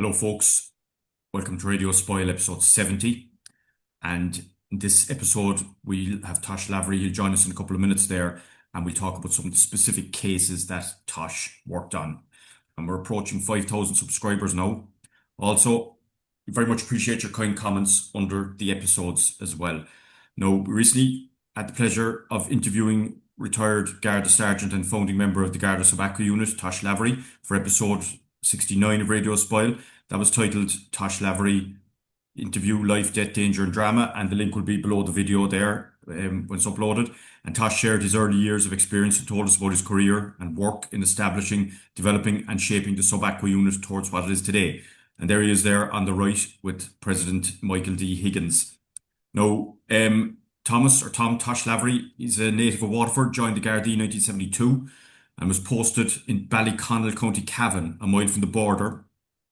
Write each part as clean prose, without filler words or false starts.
Hello, folks. Welcome to Radio Espial, episode 70. And in this episode, we'll have Tosh Lavery. He'll join us in a couple of minutes there, and we'll talk about some of the specific cases that Tosh worked on. And we're approaching 5,000 subscribers now. Also, we very much appreciate your kind comments under the episodes as well. Now, we recently had the pleasure of interviewing retired Garda Sergeant and founding member of the Garda Tobacco Unit, Tosh Lavery, for episode 69 of Radio Espial. That was titled Tosh Lavery Interview, Life, Death, Danger and Drama, and the link will be below the video there when it's uploaded. And Tosh shared his early years of experience and told us about his career and work in establishing, developing and shaping the Tobacco Unit towards what it is today. And there he is there on the right with President Michael D. Higgins. Now, Tom Tosh Lavery is a native of Waterford, joined the Garda in 1972 and was posted in Ballyconnell, County Cavan, a mile from the border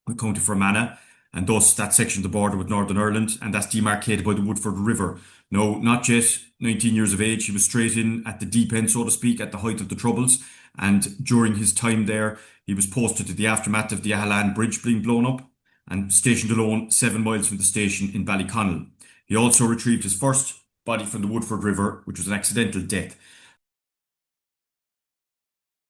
with County Fermanagh, and thus that section of the border with Northern Ireland, and that's demarcated by the Woodford River. No, not yet 19 years of age. He was straight in at the deep end, so to speak, at the height of the Troubles, and during his time there, he was posted to the aftermath of the Ahalan Bridge being blown up and stationed alone 7 miles from the station in Ballyconnell. He also retrieved his first body from the Woodford River, which was an accidental death.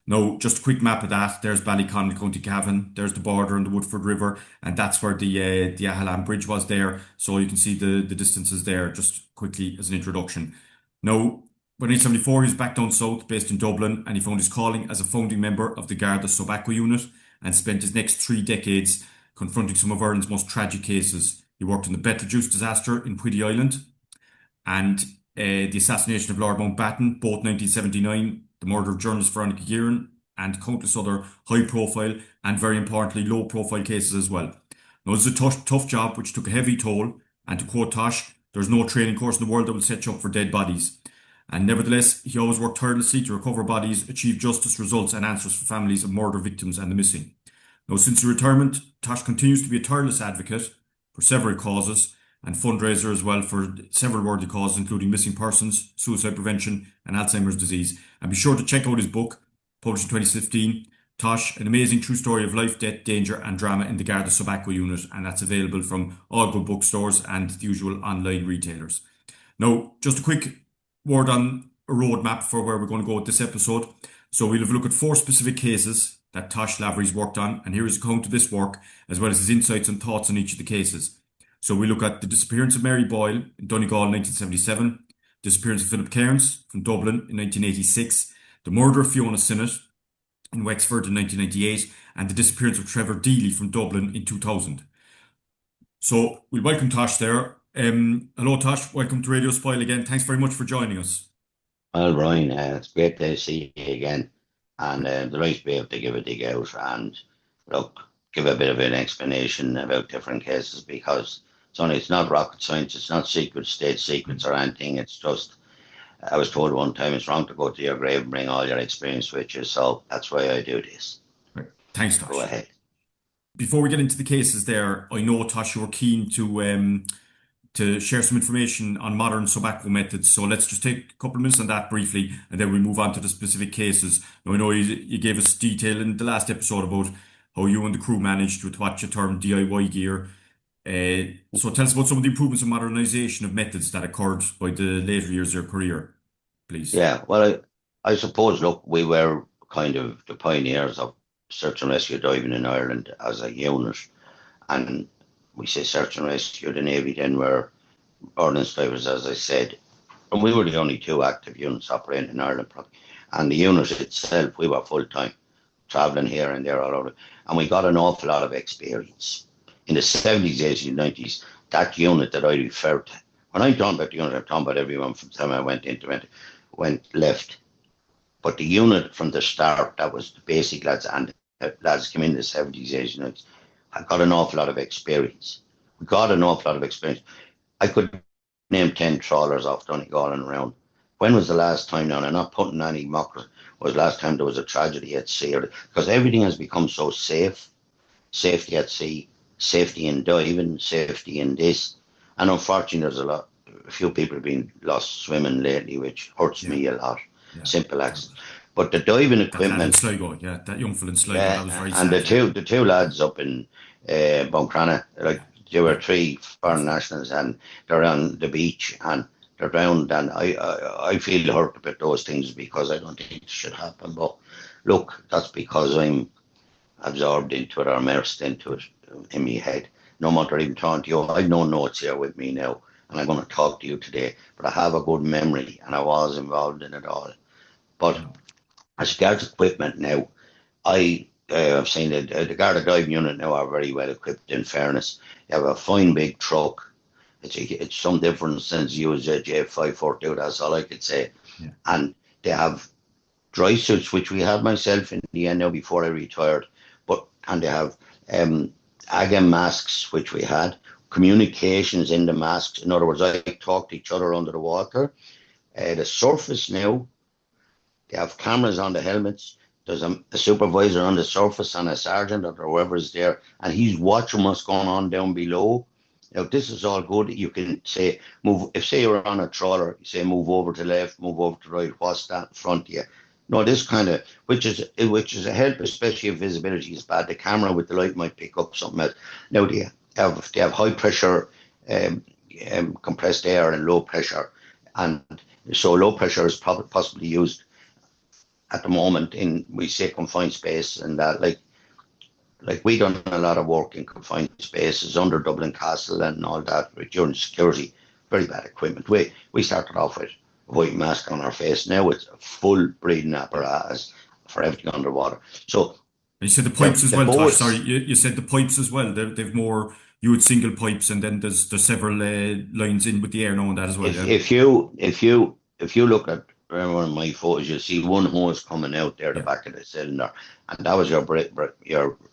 Now, just a quick map of that. There's Ballyconnell, County Cavan. There's the border and the Woodford River, and that's where the Ahalan Bridge was there. So you can see the distances there, just quickly as an introduction. Now, by 1974, he was back down south, based in Dublin, and he found his calling as a founding member of the Garda Tobacco Unit and spent his next 3 decades confronting some of Ireland's most tragic cases. He worked on the Betelgeuse disaster in Whiddy Island and the assassination of Lord Mountbatten, both 1979, the murder of journalist Veronica Guerin, and countless other high-profile and, very importantly, low-profile cases as well. Now, this is a tough job which took a heavy toll, and to quote Tosh, there's no training course in the world that will set you up for dead bodies. And nevertheless, he always worked tirelessly to recover bodies, achieve justice, results and answers for families of murder victims and the missing. Now, since his retirement, Tosh continues to be a tireless advocate for several causes and fundraiser as well for several worthy causes, including missing persons, suicide prevention and Alzheimer's disease. And be sure to check out his book, published in 2015, Tosh, an amazing true story of life, death, danger and drama in the Garda Tobacco Unit, and that's available from all good bookstores and the usual online retailers. Now, just a quick word on a roadmap for where we're going to go with this episode. So we'll have a look at 4 specific cases that Tosh Lavery's worked on, and here is a account of this work, as well as his insights and thoughts on each of the cases. So we look at the disappearance of Mary Boyle in Donegal in 1977, disappearance of Philip Cairns from Dublin in 1986, the murder of Fiona Sinnott in Wexford in 1998, and the disappearance of Trevor Deely from Dublin in 2000. So we welcome Tosh there. Hello, Tosh. Welcome to Radio Espial again. Thanks very much for joining us. Well, Brian, it's great to see you again, and the right to be able to give a dig out and look, give a bit of an explanation about different cases, because it's not rocket science, it's not secret state secrets or anything. It's just, I was told one time it's wrong to go to your grave and bring all your experience with you, so that's why I do this. Right. Thanks, Tosh. Go ahead. Before we get into the cases there, I know, Tosh, you were keen to share some information on modern tobacco methods. So let's just take a couple of minutes on that briefly, and then we move on to the specific cases. Now, I know you gave us detail in the last episode about how you and the crew managed with what you termed DIY gear. So tell us about some of the improvements and modernisation of methods that occurred by the later years of your career, please. Yeah, well, I suppose, look, we were kind of the pioneers of search and rescue diving in Ireland as a unit. And we say search and rescue, the Navy then were ordnance divers, as I said. And we were the only 2 active units operating in Ireland. And the unit itself, we were full-time, travelling here and there all over. And we got an awful lot of experience. In the 70s, 80s, 90s, that unit that I referred to, when I'm talking about the unit, I'm talking about everyone from the time I went into it, went left. But the unit from the start, that was the basic lads, and the lads came in the 70s, 80s, 90s, I got an awful lot of experience. We got an awful lot of experience. I could name 10 trawlers off Donegal and around. When was the last time, now, and I'm not putting any mockers, was the last time there was a tragedy at sea? Because everything has become so safe. Safety at sea, safety in diving, safety in this. And unfortunately, there's a few people have been lost swimming lately, which hurts me a lot. Yeah. Simple accident. But the diving That lad in equipment, Sligo, yeah, that young fella in Sligo, that yeah, was very and the sad, yeah. two lads up in Buncrana, like there were Yeah. three foreign nationals, and they're on the beach and they're drowned. And I feel hurt about those things because I don't think it should happen. But look, that's because I'm absorbed into it or immersed into it in my head. No matter even talking to you, I've no notes here with me now, and I'm going to talk to you today. But I have a good memory, and I was involved in it all. But No. as regards equipment now, I have seen that the Garda diving unit now are very well equipped. In fairness, they have a fine big truck. It's some different since you use a J542. That's all I could say. Yeah. And they have dry suits, which we had myself in the end now before I retired. But and they have AGAM masks, which we had communications in the masks. In other words, I talk to each other under the water. The surface now, they have cameras on the helmets. There's a supervisor on the surface and a sergeant or whoever is there, and he's watching what's going on down below. Now, this is all good. You can say, move, if say you're on a trawler, you say, move over to the left, move over to the right, what's that in front of you? No, this kind of, which is a help, especially if visibility is bad. The camera with the light might pick up something else. Now, they have high pressure compressed air and low pressure. And so low pressure is probably possibly used at the moment in, we say, confined space, and that like we done a lot of work in confined spaces under Dublin Castle and all that during security. Very bad equipment. We started off with a white mask on our face. Now it's a full breathing apparatus for everything underwater. So And you said the pipes as the well, Tosh. Sorry, boats, you said the pipes as well. They've more, you had single pipes and then there's several lines in with the air knowing that as well, if yeah? if you look at one of my photos, you'll see one hose coming out there the Yeah, back of the cylinder, and that was your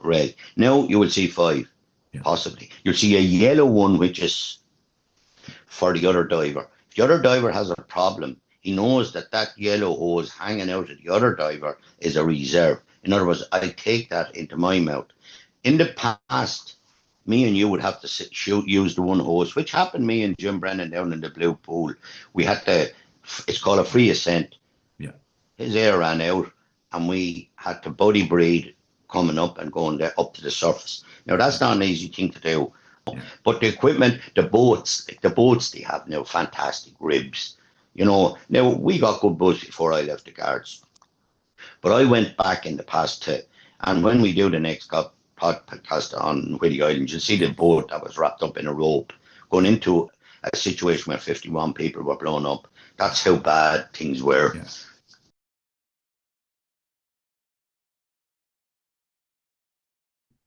ray. Now you will see five, yeah, possibly. You'll see a yellow one, which is for the other diver. If the other diver has a problem, he knows that that yellow hose hanging out of the other diver is a reserve. In other words, I take that into my mouth. In the past, me and you would have to use the one hose, which happened me and Jim Brennan down in the Blue Pool. We had to, it's called a free ascent. yeah, His air ran out, and we had to body breathe coming up and going there up to the surface. Now, that's not an easy thing to do. yeah, But the equipment, the boats they have now, fantastic ribs. Now we got good boats before I left the Guards. But I went back in the past and when we do the next podcast on Whitty Island, you'll see the boat that was wrapped up in a rope going into a situation where 51 people were blown up. That's how bad things were. yeah.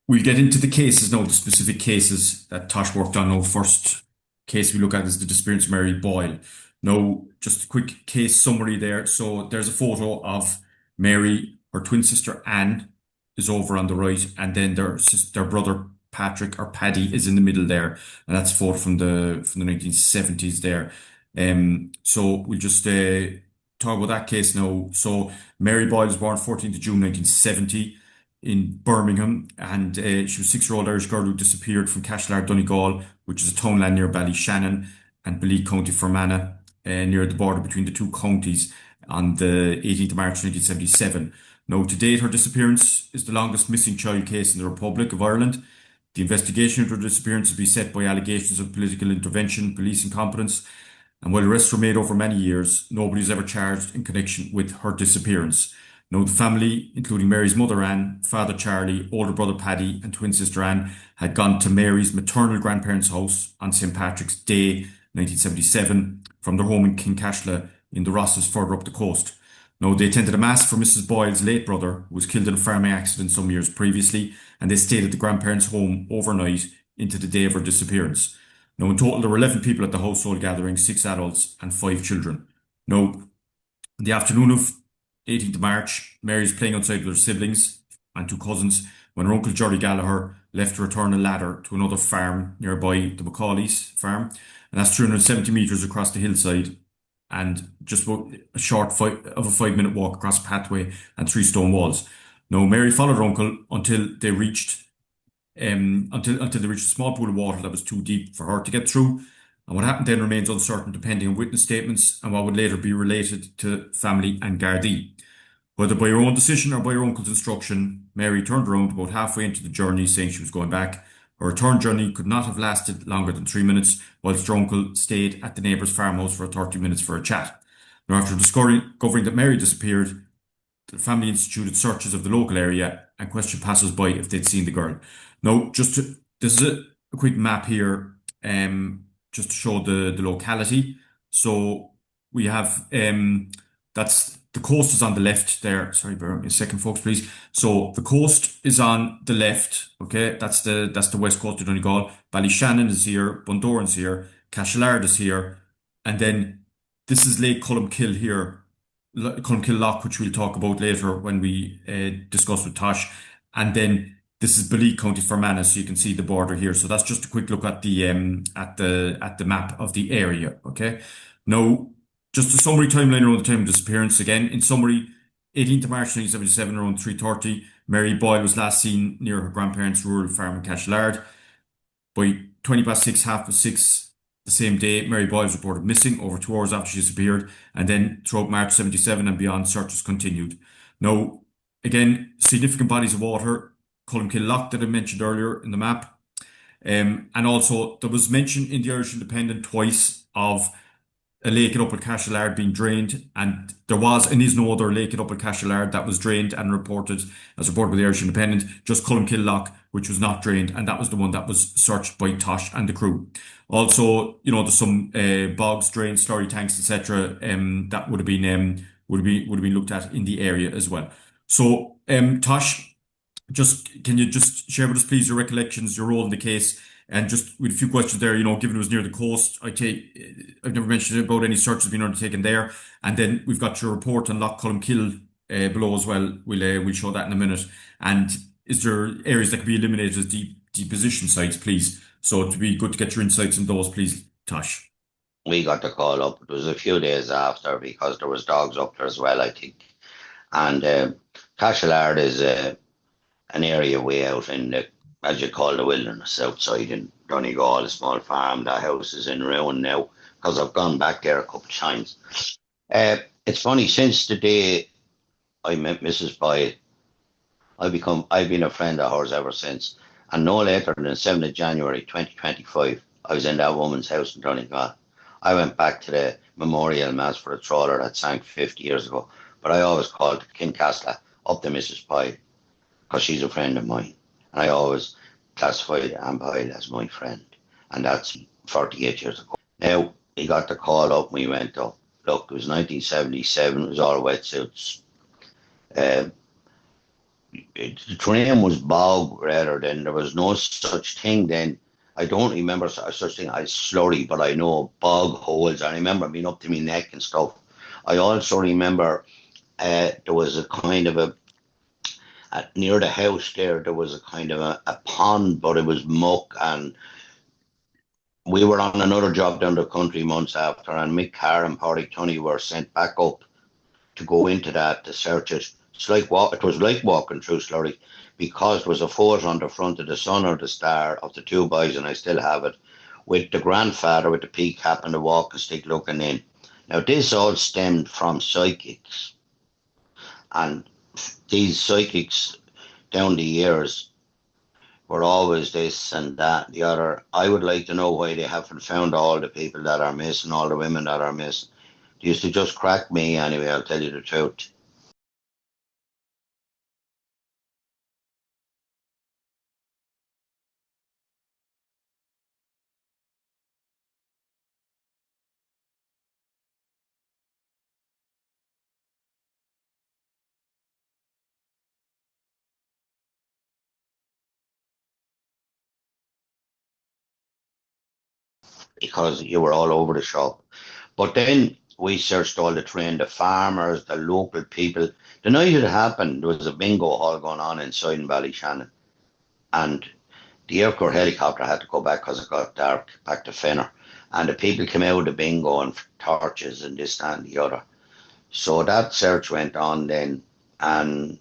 We'll get into the cases now, the specific cases that Tosh worked on. Now, first case we look at is the disappearance of Mary Boyle. Now, just a quick case summary there. So there's a photo of Mary, her twin sister Anne is over on the right, and then their brother Patrick or Paddy is in the middle there, and that's a photo from the 1970s there. So we'll just talk about that case now. So Mary Boyle was born 14th of June 1970 in Birmingham, and she was a 6-year-old Irish girl who disappeared from Cashlar, Donegal, which is a townland near Ballyshannon and Beleek, County Fermanagh, near the border between the two counties on the 18th of March 1977. Now, to date, her disappearance is the longest missing child case in the Republic of Ireland. The investigation into her disappearance has been set by allegations of political intervention, police incompetence, and while arrests were made over many years, nobody was ever charged in connection with her disappearance. Now, the family, including Mary's mother Anne, father Charlie, older brother Paddy, and twin sister Anne, had gone to Mary's maternal grandparents' house on St. Patrick's Day, 1977, from their home in Kincashla in the Rosses further up the coast. Now, they attended a mass for Mrs. Boyle's late brother, who was killed in a farming accident some years previously, and they stayed at the grandparents' home overnight into the day of her disappearance. Now, in total, there were 11 people at the household gathering, 6 adults and 5 children. Now, in the afternoon of 18th of March, Mary was playing outside with her siblings and 2 cousins when her uncle Jerry Gallagher left to return a ladder to another farm nearby, the Macaulay's farm, and that's 370 metres across the hillside and just about a short 5-minute walk across a pathway and 3 stone walls. Now, Mary followed her uncle until they reached a small pool of water that was too deep for her to get through. And what happened then remains uncertain, depending on witness statements and what would later be related to family and Gardaí. Whether by her own decision or by her uncle's instruction, Mary turned around about halfway into the journey, saying she was going back. Her return journey could not have lasted longer than 3 minutes, whilst her uncle stayed at the neighbour's farmhouse for 30 minutes for a chat. Now, after discovering that Mary disappeared, the family instituted searches of the local area and questioned passers-by if they'd seen the girl. Now, this is a quick map here, just to show the locality. So we have that's the coast is on the left there. Sorry, bear with me a second, folks, please. So the coast is on the left. Okay, that's the west coast of Donegal. Ballyshannon is here, Bundoran's here, Cashellard is here, and then this is Lake Columkill here, Columkill Loch, which we'll talk about later when we discuss with Tosh. And then this is Balik County Fermanagh, so you can see the border here. So that's just a quick look at the map of the area. Okay. Now, just a summary timeline around the time of disappearance. Again, in summary, 18th of March 1977, around 3:30, Mary Boyle was last seen near her grandparents' rural farm in Cashellard. By 20 past 6, half past 6 the same day, Mary Boyle was reported missing over 2 hours after she disappeared, and then throughout March 77 and beyond, searches continued. Now, again, significant bodies of water, Columkill Loch that I mentioned earlier in the map, and also there was mention in the Irish Independent twice of a lake at Upper Cashellard being drained, and there was and is no other lake at Upper Cashellard that was drained and reported by the Irish Independent, just Columkill Loch, which was not drained, and that was the one that was searched by Tosh and the crew. Also, there's some bogs, drains, slurry tanks, etc. That would have been looked at in the area as well. So, Tosh, can you just share with us, please, your recollections, your role in the case, and just with a few questions there, given it was near the coast, I've never mentioned about any searches being undertaken there. And then we've got your report on Loch Columkill below as well. We'll show that in a minute. And is there areas that could be eliminated as deposition sites, please? So it'd be good to get your insights on those, please, Tosh. We got the call up. It was a few days after because there was dogs up there as well, I think. And Cashellard is an area way out in the, as you call the wilderness, outside in Donegal, a small farm. The house is in ruin now because I've gone back there a couple of times. It's funny, since the day I met Mrs. Boyle, I've been a friend of hers ever since. And no later than 7th of January 2025, I was in that woman's house in Donegal. I went back to the memorial mass for a trawler that sank 50 years ago, but I always called Kincastle up to Mrs. Boyle because she's a friend of mine. And I always classified Anne Boyle as my friend. And that's 48 years ago. Now, he got the call up and we went up. Look, it was 1977, it was all wetsuits. The terrain was bog rather than, there was no such thing then. I don't remember such thing as slurry, but I know bog holes. I remember being up to my neck and stuff. I also remember there was a kind of near the house there was a kind of a pond, but it was muck, and we were on another job down the country months after, and Mick Carr and Pádraig Tunney were sent back up to go into that to search it. It was like walking through slurry, because there was a photo on the front of the sun or the star of the two boys, and I still have it, with the grandfather with the pea cap and the walking stick looking in. Now, this all stemmed from psychics, and these psychics down the years were always this and that and the other. I would like to know why they haven't found all the people that are missing, all the women that are missing. They used to just crack me anyway, I'll tell you the truth. Because you were all over the shop. But then we searched all the terrain, the farmers, the local people. The night it happened, there was a bingo hall going on inside in Ballyshannon. And the Air Corps helicopter had to go back because it got dark, back to Fenner. And the people came out of the bingo and torches and this, that, and the other. So that search went on then. And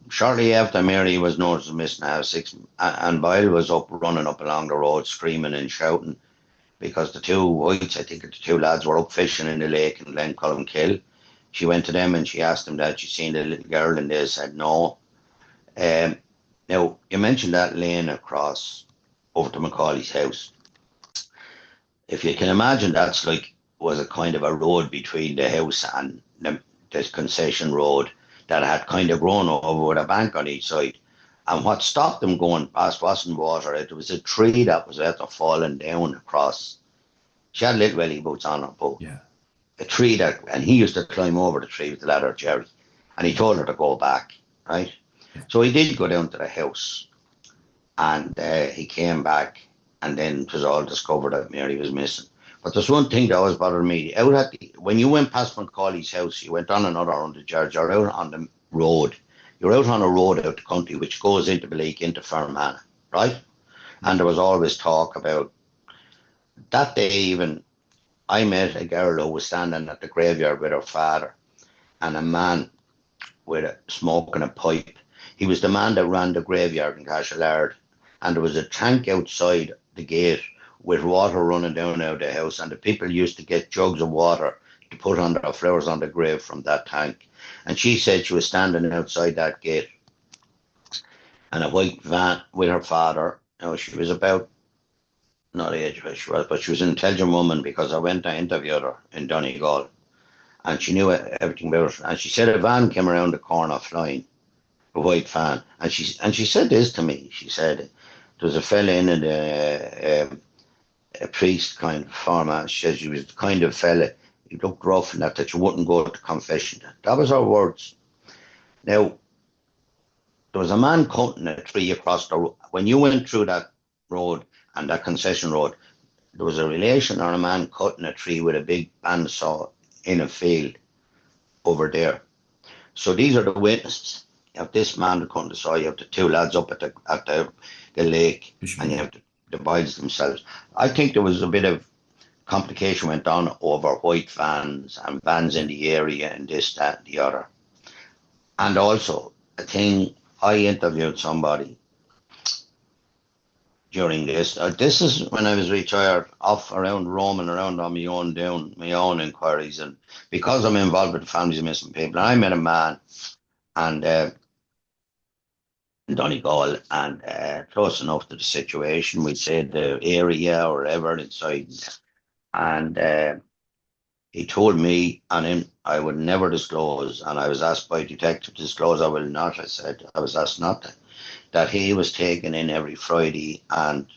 shortly after, Mary was noticed missing at 6, and Boyle was running up along the road, screaming and shouting, because the two whites, I think the two lads, were up fishing in the lake in Glen Columkill. she went to them and she asked them that she seen the little girl, and they said no. Um, Now, you mentioned that lane across over to Macaulay's house. If you can imagine, that's like was a kind of a road between the house and the concession road that had kind of grown over with a bank on each side. And what stopped them going past wasn't water. It was a tree that was after falling down across. She had little welly boots on her, but Yeah. a tree that, and he used to climb over the tree with the ladder, Jerry, and he told her to go back, right? Yeah. So he did go down to the house, and he came back, and then it was all discovered that Mary was missing. But there's one thing that always bothered me. When you went past Macaulay's house, you went on another 100 yards, you're out on the road. You're out on a road out the country which goes into Blake, into Fermanagh, right? And there was always talk about that day even. I met a girl who was standing at the graveyard with her father and a man with smoking a pipe. He was the man that ran the graveyard in Cashellard, and there was a tank outside the gate with water running down out of the house, and the people used to get jugs of water to put on their flowers on the grave from that tank. And she said she was standing outside that gate, and a white van with her father. She was about, not age where she was, but she was an intelligent woman because I went to interview her in Donegal, and she knew everything about it. And she said a van came around the corner flying, a white van, and she said this to me. She said there was a fella in it, a priest kind of farmer. She said she was the kind of fella, he looked rough and that you wouldn't go to confession. That was her words. Now, there was a man cutting a tree across the road. When you went through that road and that concession road, there was a relation or a man cutting a tree with a big bandsaw in a field over there. So these are the witnesses. You have this man cutting the saw, you have the two lads up at the lake, and you have the boys themselves. I think there was a bit of complication went on over white vans and vans in the area and this, that, and the other. And also, a thing, I interviewed somebody during this. This is when I was retired, off around roaming around on my own inquiries, and because I'm involved with families of missing people, and I met a man and in Donegal, and close enough to the situation, we'd say the area or whatever inside, and he told me, and I would never disclose, and I was asked by a detective to disclose. I will not. I said I was asked not to. That he was taken in every Friday and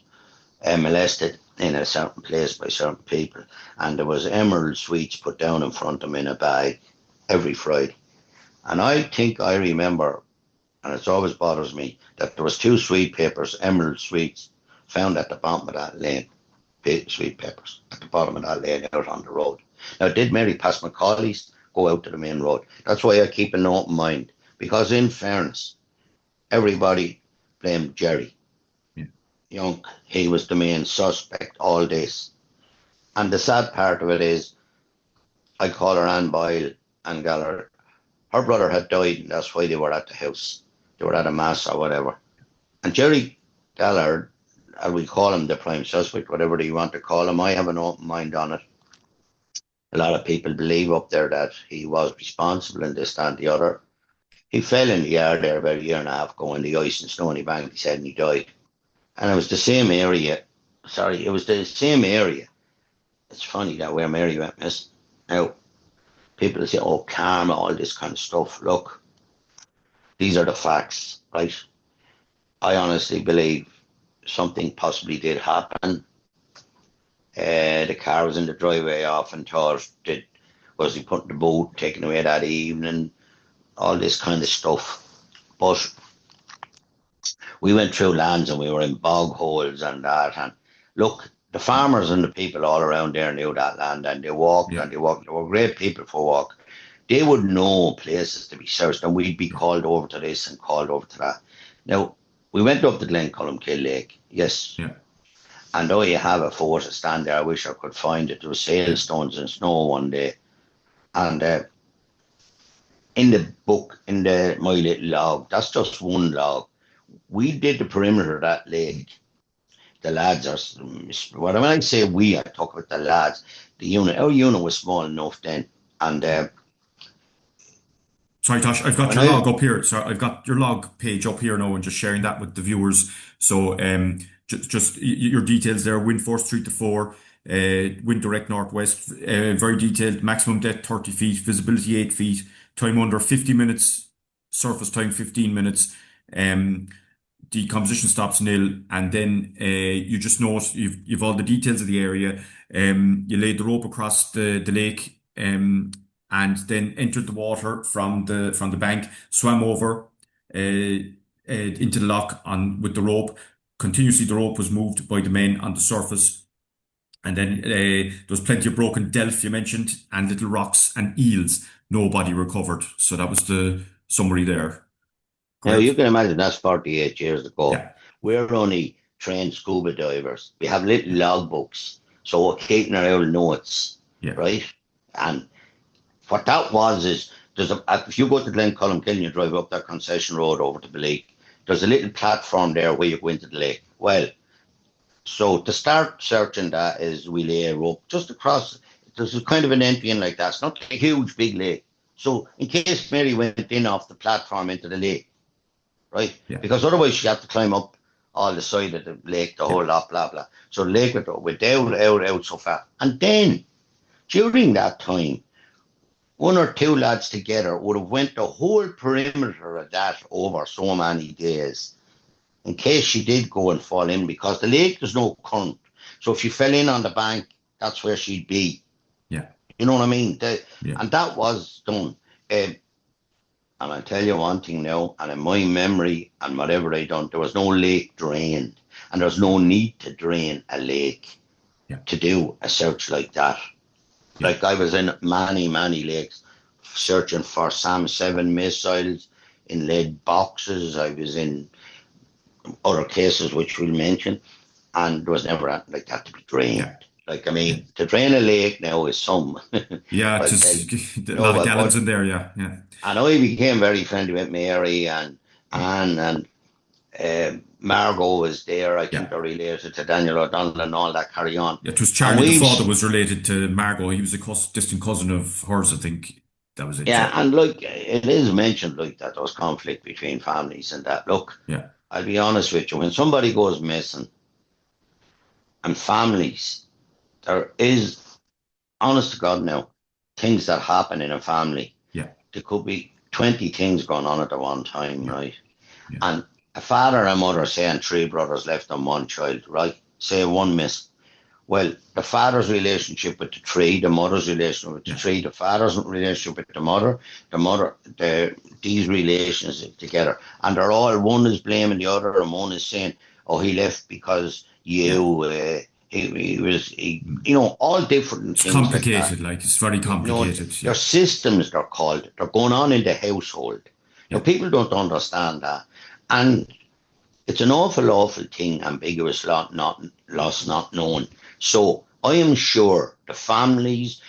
molested in a certain place by certain people, and there was emerald sweets put down in front of him in a bag every Friday. And I think I remember, and it always bothers me, that there was 2 sweet papers, emerald sweets, found at the bottom of that lane. Sweet peppers at the bottom of that lane out on the road. Now, did Mary pass Macaulay's, go out to the main road? That's why I keep an open mind, because in fairness, everybody blamed Jerry. Yeah. Young, he was the main suspect, all this. And the sad part of it is, I call her Ann Boyle and Gallagher. Her brother had died, and that's why they were at the house. They were at a mass or whatever. And Jerry Gallagher, we call him the prime suspect, whatever you want to call him. I have an open mind on it. A lot of people believe up there that he was responsible in this, that, and the other. He fell in the yard there about a year and a half ago in the ice and Stony Bank, he said, and he died. And it was the same area. Sorry, it was the same area. It's funny that where Mary went missing. Now, people say, oh, karma, all this kind of stuff. Look, these are the facts, right? I honestly believe something possibly did happen. The car was in the driveway off and thought, was he putting the boot, taken away that evening, all this kind of stuff. But we went through lands and we were in bog holes and that. And look, the farmers and the people all around there knew that land, and they walked and they walked. They were great people for walk. They would know places to be searched, and we'd be called over to this and called over to that. Now, we went up to Glencullen Lake, yes. Yeah. And though you have a photo stand there, I wish I could find it. There was hailstones and snow one day. And in the book, in my little log, that's just one log. We did the perimeter of that lake. The lads are, when I say we, I talk about the lads. The unit, our unit was small enough then. And Sorry, Tosh, I've got When your I log up here. So I've got your log page up here now and just sharing that with the viewers. So your details there, wind force 3 to 4, wind direct northwest, very detailed, maximum depth 30 feet, visibility 8 feet, time under 50 minutes, surface time 15 minutes, um, the composition stops nil, and then you just note you've all the details of the area. You laid the rope across the lake, and then entered the water from the bank, swam over into the lock on with the rope. Continuously, the rope was moved by the men on the surface, and then there was plenty of broken delf you mentioned, and little rocks and eels. Nobody recovered. So that was the summary there. Now you Correct? can imagine that's 48 years ago. Yeah, We're only trained scuba divers. We have little logbooks, so we're keeping our own notes, yeah, right? And what that was is if you go to Glencullen, you drive up that concession road over to the lake. There's a little platform there where you go into the lake. Well, so to start searching that is we lay a rope just across. There's a kind of an empty in like that. It's not a huge big lake. So in case Mary went in off the platform into the lake, right? yeah, Because otherwise she had to climb up all the side of the lake, the yeah, whole lot, blah blah. So the lake went out so far, and then during that time, one or two lads together would have went the whole perimeter of that over so many days in case she did go and fall in, because the lake there's no current. So if she fell in on the bank, that's where she'd be. yeah, You know what I mean? yeah, And that was done. And I'll tell you one thing now, and in my memory and whatever I done, there was no lake drained. And there's no need to drain a lake yeah, to do a search like that. yeah, Like I was in many, many lakes searching for SAM 7 missiles in lead boxes. I was in other cases which we'll mention, and there was never anything like that to be drained. yeah. Like, I Yeah. mean, to drain a lake now is some, Yeah, I'll tell you. just a lot No, of gallons but in there. Yeah, yeah, and I became very friendly with Mary and Anne and Margot was there. I think yeah. they're related to Daniel O'Donnell and all that carry on. It was And Charlie the father was related to Margot. He was a distant cousin of hers, I think. That was it. yeah, Yeah, and like it is mentioned like that there was conflict between families and that. Look, yeah, I'll be honest with you, when somebody goes missing and families, there is, honest to God now, things that happen in a family. yeah, There could be 20 things going on at the one time, yeah, right? yeah, And a father and mother saying three brothers left on one child, right? Say one miss. Well, the father's relationship with the tree, the mother's relationship with the yeah, tree, the father's relationship with these relations together. And they're all, one is blaming the other and one is saying, oh, he left because yeah. all different It's things like that. complicated. Like it's very You know, complicated. their Yeah, systems, they're called, they're going on in the household. Now, yeah, people don't understand that. And it's an awful thing, ambiguous loss not known. So I am sure the families,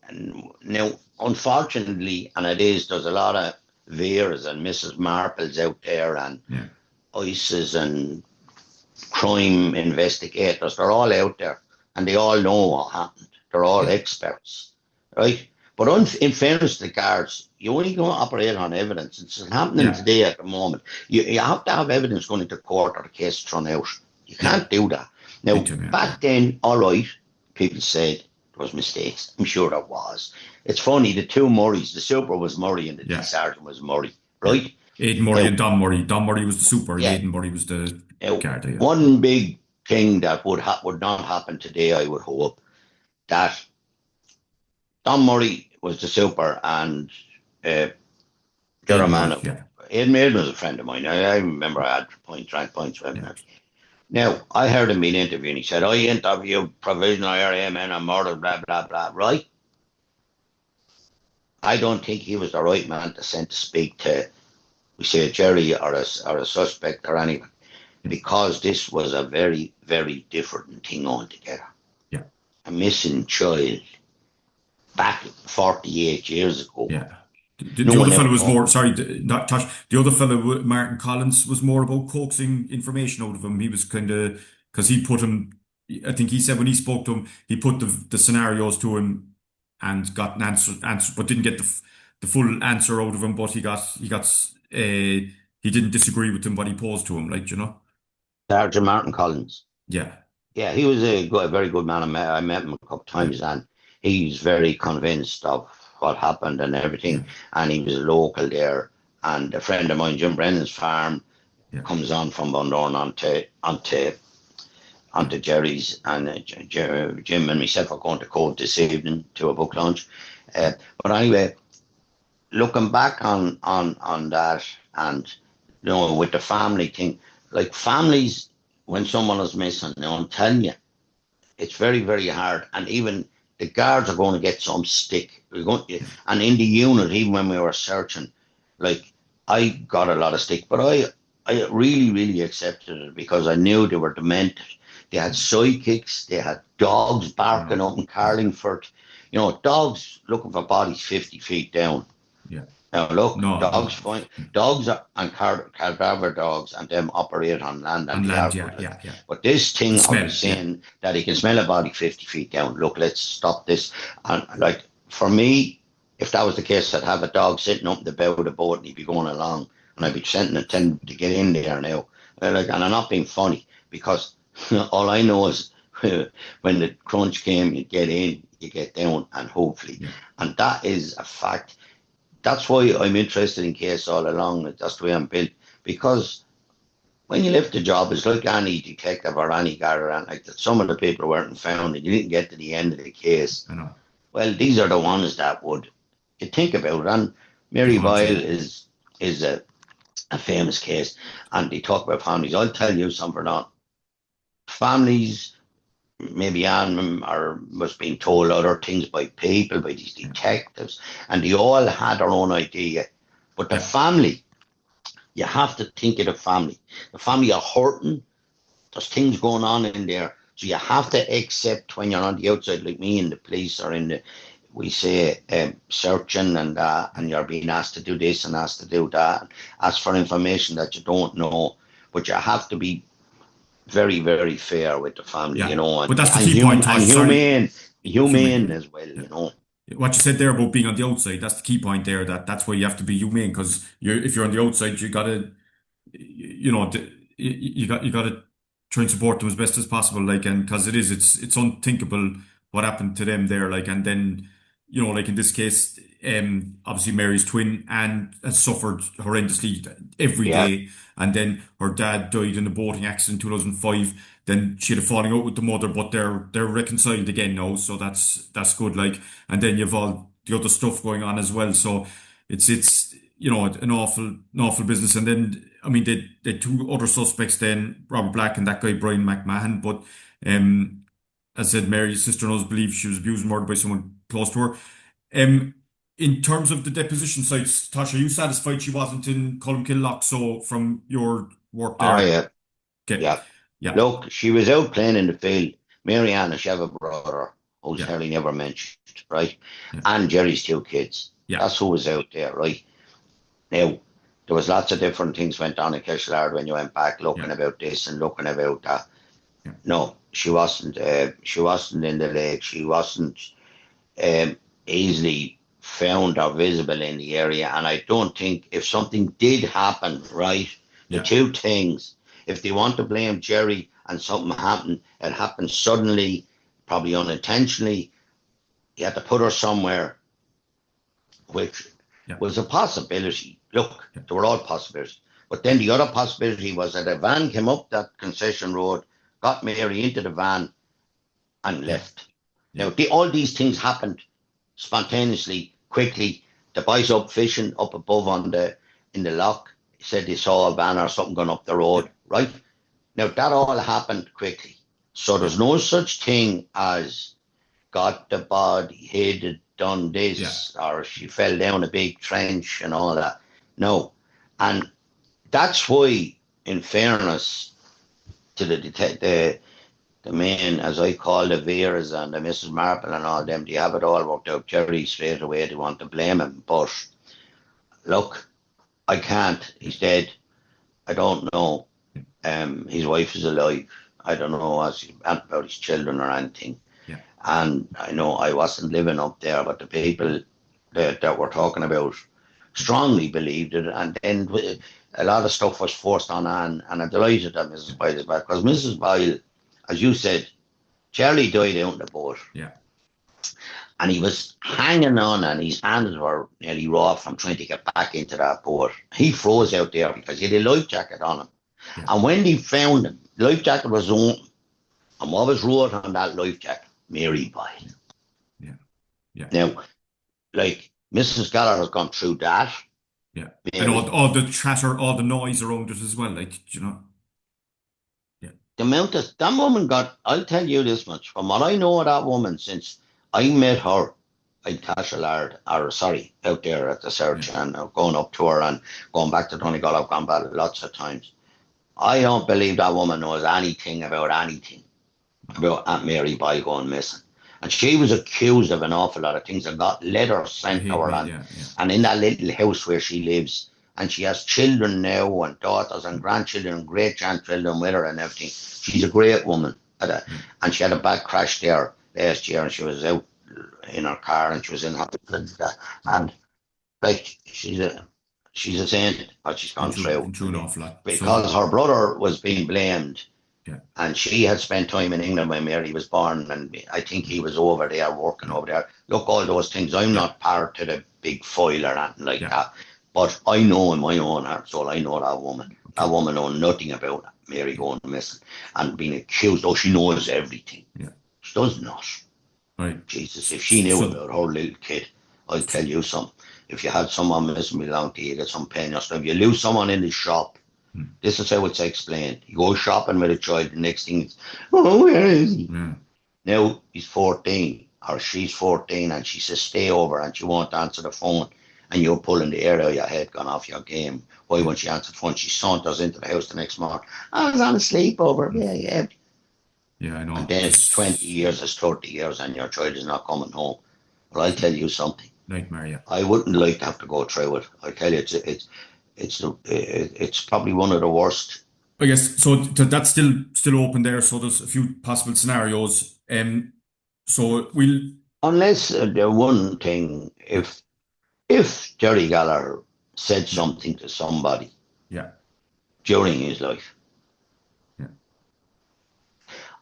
and now unfortunately, and there's a lot of Veras and Mrs. Marples out there and yeah, ISIS and crime investigators, they're all out there and they all know what happened. They're all yeah, experts, right? But in fairness to the guards, you only going to operate on evidence. It's happening yeah. today at the moment. You have to have evidence going into court or the case thrown out. You Yeah. can't do that. Big Now, time. Yeah, yeah, back then, all right, people said there was mistakes. I'm sure there was. It's funny, the two Murrays, the super was Murray and the D yeah, sergeant was Murray, yeah. right? Aidan Murray Now, and Don Murray. Don Murray was the super, and yeah, Aidan Murray was the now, Garda. Yeah, one big thing that would not happen today, I would hope, that Don Murray was the super and the other Aidan man, Murray. Yeah, Aidan was a friend of mine. I remember I had drank points with yeah, him. Now, I heard him being interviewed and he said, I interviewed provisional area men and murder, blah, blah, blah, right? I don't think he was the right man to send to speak to, we say, a jury or a suspect or anything, yeah, because this was a very, very different thing altogether. yeah, A missing child back 48 years ago. yeah. No The other one ever fellow was thought. more, sorry, not Tosh. The other fellow, Martin Collins, was more about coaxing information out of him. He was kind of, because he put him, I think he said when he spoke to him, he put the scenarios to him and got an answer, but didn't get the full answer out of him, but he didn't disagree with him what he posed to him, like, you know. Sergeant Martin Collins. Yeah, Yeah, he was a very good man. I met him a couple of yeah, times, and he's very convinced of what happened and yeah, everything. And he was a local there. And a friend of mine, Jim Brennan's farm, yeah, comes on from Bundoran yeah, onto Jerry's, and Jim and myself are going to Cove this evening to a book launch. yeah, But anyway, looking back on that, and with the family thing, like families, when someone is missing, I'm telling you, it's very, very hard. And even the guards are going to get some stick. yeah, And in the unit, even when we were searching, like, I got a lot of stick, but I really, really accepted it because I knew they were demented. They had sidekicks, they had dogs barking wow, up in yeah, Carlingford. Dogs looking for bodies 50 feet down. yeah. Now look, No, dogs no, find dogs and cadaver dogs and them operate on land and on they land, are yeah, good. Like, yeah, yeah. but this The thing of smell, he's yeah, saying that he can smell a body 50 feet down. Look, let's stop this. And like for me, if that was the case, I'd have a dog sitting up in the bow of the boat and he'd be going along, and I'd yeah, be sending it to get in there now. And I'm not being funny because all I know is when the crunch came, you get in, you get down, and hopefully, yeah, and that is a fact. That's why I'm interested in case all along. That's the way I'm built. Because when you lift the job, it's like any detective or any Garda, like that some of the people weren't found and you didn't get to the end of the case. I know. Well, these are the ones that would. You think about it. And The Mary hunt, Boyle yeah, is a famous case. And they talk about families. I'll tell you something on families. Maybe Anne or was being told other things by people, by these yeah, detectives, and they all had their own idea. But the yeah, family, you have to think of the family. The family are hurting. There's things going on in there. So you have to accept when you're on the outside, like me in the police or in the, we say, searching yeah, and you're being asked to do this and asked to do that, ask for information that you don't know. But you have to be very, very fair with the family, yeah. But and that's the key point, and Tosh. Sorry, humane as well, yeah. you know. What you said there about being on the outside, that's the key point there. That's why you have to be humane because if you're on the outside, you gotta, you know, you gotta try and support them as best as possible. Like, and because it's unthinkable what happened to them there. Like, and then, like in this case, obviously Mary's twin and has suffered horrendously every Yeah, day. And then her dad died in a boating accident in 2005. Then she had a falling out with the mother, but they're reconciled again now, so that's good. Like, and then you've all the other stuff going on as well. So it's an awful business. And then I mean they two other suspects then Robert Black and that guy Brian McMahon. But um, as I said, Mary's sister-in-law believes she was abused and murdered by someone close to her. Um, in terms of the deposition sites, Tasha, are you satisfied she wasn't in Colmcille, so from your work oh there? yeah, Okay. yeah. Yeah. Look, she was out playing in the field. Mary Ann, she have a brother who's Yeah. hardly never mentioned, right? Yeah. And Jerry's two kids. Yeah. That's who was out there, right? Now, there was lots of different things went on in Keshlar when you went back Yeah. looking about this and looking about that. Yeah. No, she wasn't. She wasn't in the lake. She wasn't easily found or visible in the area. And I don't think if something did happen, right, the Yeah. two things, if they want to blame Jerry and something happened, it happened suddenly, probably unintentionally, you had to put her somewhere, which Yeah. was a possibility. Look, Yeah. they were all possibilities. But then the other possibility was that a van came up that concession road, got Mary into the van, and Yeah. left. Yeah. Now, all these things happened spontaneously, quickly. The boys up fishing up above in the lock said they saw a van or something going up the Yeah. road, right? Now, that all happened quickly. So Yeah. there's no such thing as got the body, hid it, done Yeah. this, or she fell down a big trench and all that. No. And that's why, in fairness to the men, as I call the Veras and the Mrs. Marple and all them, they have it all worked out. Jerry straight away, they want to blame him. But look, I can't. Yeah. He's dead. I don't know. His wife is alive. I don't know about his children or anything. Yeah. And I know I wasn't living up there, but the people that we're talking about strongly believed it, and then a lot of stuff was forced on Anne, and I'm delighted that Mrs. Boyle is back, because Mrs. Boyle, as you said, Charlie died out in the boat, Yeah. and he was hanging on, and his hands were nearly raw from trying to get back into that boat. He froze out there because he had a life jacket on him. Yeah. And when they found him, the life jacket was on, and what was wrote on that life jacket? Mary Boyle. Yeah. Yeah. Now, like, Mrs. Gallagher has gone through that. Yeah. And all the chatter, all the noise around it as well, like, you know. Yeah. The amount that woman got, I'll tell you this much, from what I know of that woman, since I met her in Tosh Lavery, out there at the search, and going up to her and going back to Donegal, I've gone back lots of times. I don't believe that woman knows anything about Aunt Mary Boyle going missing. And she was accused of an awful lot of things and got letters sent to her. And in that little house where she lives, and she has children now, and daughters and grandchildren and great-grandchildren with her and everything. She's a great woman. And she had a bad crash there last year, and she was out in her car, and she was in hospital. And like, she's a saint, what she's gone through. Because her brother was being blamed. Yeah. And she had spent time in England when Mary was born, and I think he was over there, working over there. Look, all those things. I'm not part of the big foil or anything like that. But I know in my own heart soul, I know that woman. That woman knows nothing about Mary going missing and being accused. Oh, she knows everything. Yeah. She does not. Right. Jesus, if she knew about her little kid, I'll tell you something. If you had someone missing belong to you, get some pain or stuff. If you lose someone in the shop, this is how it's explained. You go shopping with a child, the next thing is, oh, where is he? Yeah. Now he's 14, or she's 14, and she says stay over, and she won't answer the phone, and you're pulling the air out of your head, gone off your game. Why won't she answer the phone? She saunters into the house the next morning. I was on a sleepover. Yeah, I know. And then it's 20 years, it's 30 years, and your child is not coming home. But I'll tell you something. Nightmare, yeah. I wouldn't like to have to go through it. I tell you, it's probably one of the worst. I guess so. That's still open there. So there's a few possible scenarios. So we'll, unless the one thing, if Jerry Gallagher said something to somebody, during his life,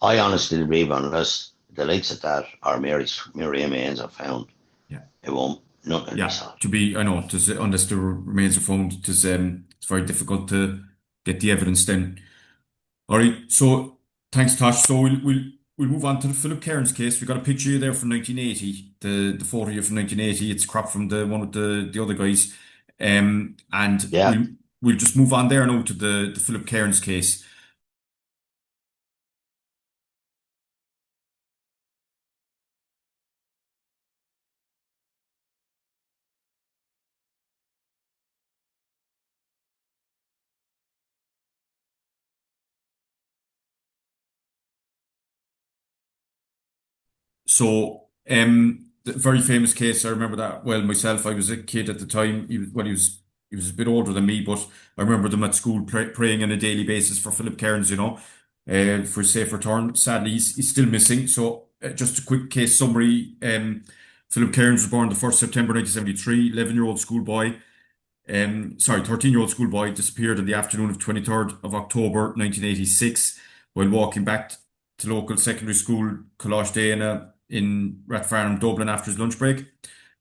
I honestly believe unless the likes of that or Mary remains are found, it won't. Nothing. I know, unless the remains are found, it's very difficult to get the evidence then. All right, so thanks, Tosh. So we'll move on to the Philip Cairns case. We got a picture here there from 1980, the photo here from 1980. It's cropped from the one with the other guys, and we'll just move on there now to the Philip Cairns case. So, the very famous case, I remember that well myself. I was a kid at the time. He was a bit older than me, but I remember them at school praying on a daily basis for Philip Cairns, for a safe return. Sadly, he's still missing. So, just a quick case summary. Philip Cairns was born the 1st September 1973, 11-year-old schoolboy. 13-year-old schoolboy disappeared on the afternoon of 23rd of October 1986 while walking back to local secondary school Coloshdana in Rathfarnham, Dublin after his lunch break.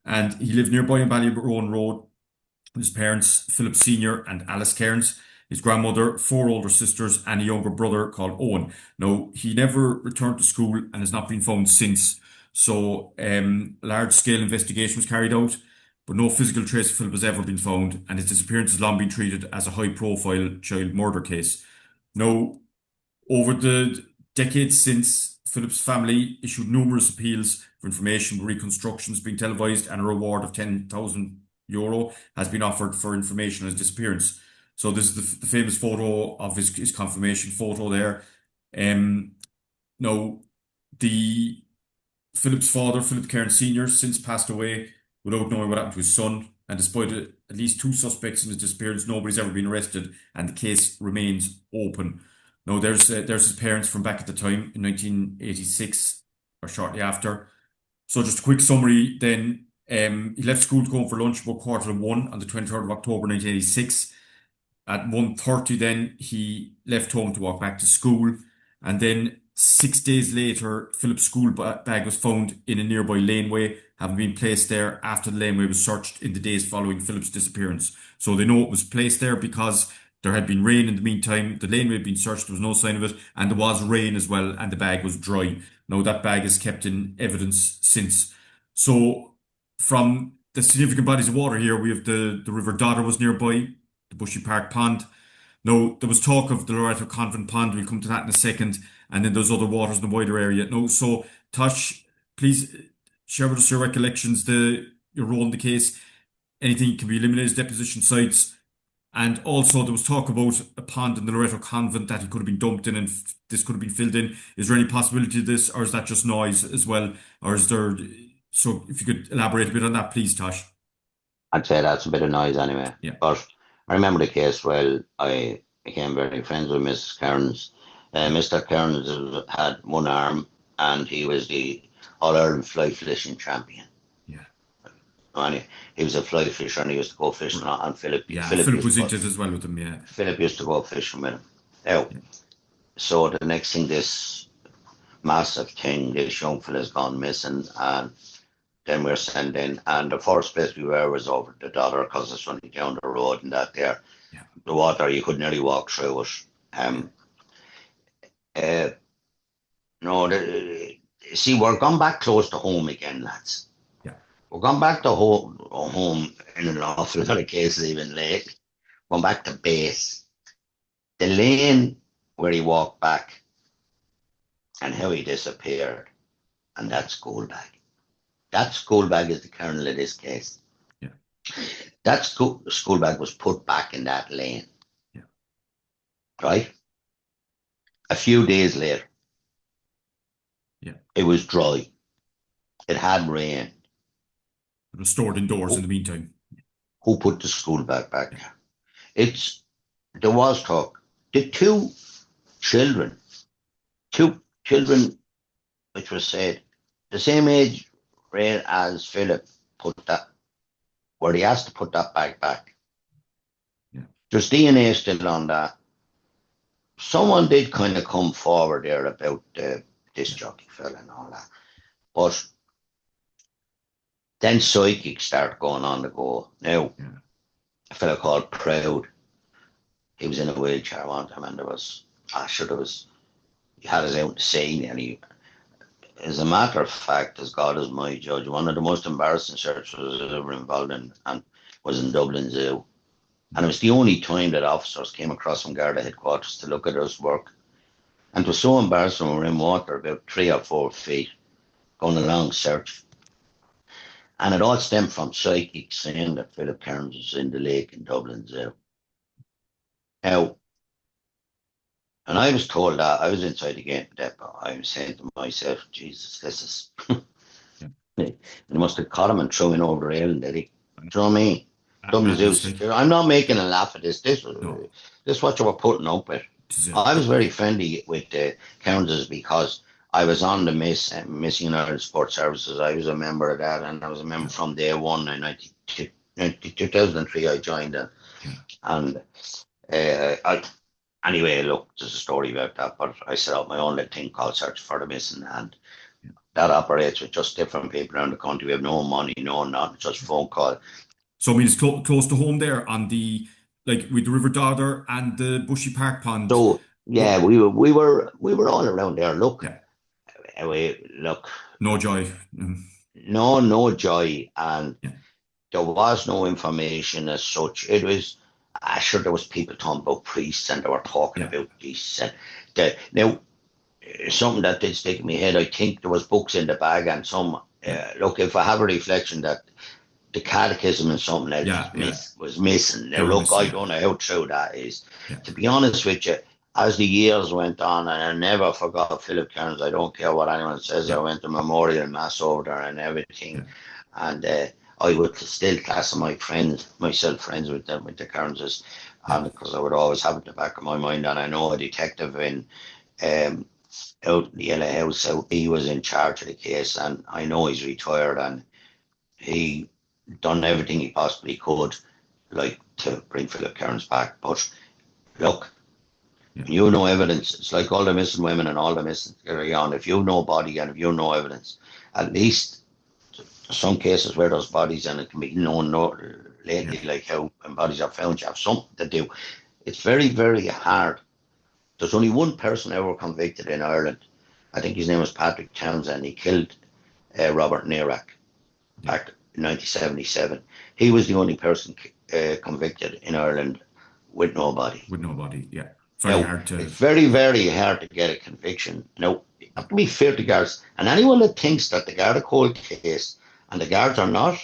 And he lived nearby in Ballyrone Road with his parents, Philip Sr. and Alice Cairns, his grandmother, 4 older sisters, and a younger brother called Owen. Now, he never returned to school and has not been found since. So, large-scale investigation was carried out, but no physical trace of Philip has ever been found, and his disappearance has long been treated as a high-profile child murder case. Now, over the decades since, Philip's family issued numerous appeals for information with reconstructions being televised, and a reward of €10,000 has been offered for information on his disappearance. So this is the famous photo of his confirmation photo there. Now, Philip's father, Philip Cairns Sr., since passed away without knowing what happened to his son, and despite at least 2 suspects in his disappearance, nobody's ever been arrested, and the case remains open. Now, there's his parents from back at the time in 1986 or shortly after. So just a quick summary then. He left school to go home for lunch about 1:15 on the 23rd of October 1986. At 1:30 then he left home to walk back to school. And then 6 days later, Philip's school bag was found in a nearby laneway, having been placed there after the laneway was searched in the days following Philip's disappearance. So they know it was placed there because there had been rain in the meantime. The laneway had been searched, there was no sign of it, and there was rain as well, and the bag was dry. Now that bag is kept in evidence since. So from the significant bodies of water here, we have the River Dodder was nearby, the Bushy Park Pond. Now, there was talk of the Loretto Convent Pond. We'll come to that in a second. And then there's other waters in the wider area. No, so Tosh, please share with us your recollections, your role in the case. Anything can be eliminated as deposition sites. And also there was talk about a pond in the Loretto Convent that it could have been dumped in and this could have been filled in. Is there any possibility of this, or is that just noise as well? Or is there, so if you could elaborate a bit on that, please, Tosh. I'd say that's a bit of noise anyway. Yeah. But I remember the case well. I became very friends with Mrs. Cairns. Mr. Cairns had one arm and he was the All Ireland fly fishing champion. Yeah. And he was a fly fisher and he used to go fishing. And Philip, Yeah, Philip Philip was into it as well with him, yeah. Philip used to go fishing with him. Now, Yeah. so the next thing, this massive thing, this young fella's gone missing, and then we're sent in, and the first place we were was over the Dodder because it's running down the road and that there. Yeah. The water, you could nearly walk through it. No, see, we're gone back close to home again, lads. Yeah. We're gone back to home in an awful lot of cases, even late. Gone back to base. The lane where he walked back and how he disappeared, and that school bag. That school bag is the kernel of this case. Yeah. That school bag was put back in that lane. Yeah. Right? A few days later. Yeah. It was dry. It had rain. It was stored indoors in the meantime. Who put the school bag back there? There was talk. The two children, which was said, the same age as Philip were they asked to put that bag back. Yeah. There's DNA still on that. Someone did kind of come forward there about this jockey fella and all that. But then psychics start going on the go. Now, a fella called Proud, he was in a wheelchair one time and he had us out to sea and he, as a matter of fact, as God is my judge, one of the most embarrassing searches I was ever involved in and was in Dublin Zoo. And it was the only time that officers came across from Garda headquarters to look at us work. And it was so embarrassing when we were in water about 3 or 4 feet, going along search. And it all stemmed from psychics saying that Philip Cairns was in the lake in Dublin Zoo. Now, and I was told that, I was inside the gate depot, I was saying to myself, Jesus, this is... They must have caught him and threw him over the railing, did he? Do you know what I mean? Dublin Zoo. I'm not making a laugh at this. This is what you were putting up with. I was very friendly with the Cairnses because I was on the Missing Ireland Sports Services. I was a member of that, and I was a member from day one in 2003. I joined it, and anyway, look, there's a story about that. But I set up my own little thing called Search for the Missing, and that operates with just different people around the country. We have no money, no nothing, just phone call. So I mean, it's close to home there on the with the River Dodder and the Bushy Park Pond. So yeah, we were all around there. Look, look. No joy. No joy, and there was no information as such. It was, sure, there was people talking about priests and they were talking about this. And now, something that did stick in my head, I think there was books in the bag and some. Look, if I have a reflection that the catechism and something else was missing. Now, look, I don't know how true that is. To be honest with you, as the years went on, and I never forgot Philip Cairns, I don't care what anyone says, I went to Memorial Mass over there and everything, and I would still classify myself friends with them, with the Cairnses, because I would always have it in the back of my mind, and I know a detective in out in the Yellow House, he was in charge of the case, and I know he's retired, and He done everything he possibly could, like to bring Philip Cairns back. But look, Yeah. you know evidence. It's like all the missing women and all the missing carry on. If you know body and if you know evidence, at least some cases where there's bodies and it can be known Yeah. lately, like how when bodies are found, you have something to do. It's very, very hard. There's only one person ever convicted in Ireland. I think his name was Patrick Townsend. He killed Robert Nearac Yeah. back in 1977. He was the only person convicted in Ireland with no body. With nobody. Yeah. Very Now, hard to. it's very, very hard to get a conviction. Now, you have to be fair to guards. And anyone that thinks that the Garda cold case and the guards are not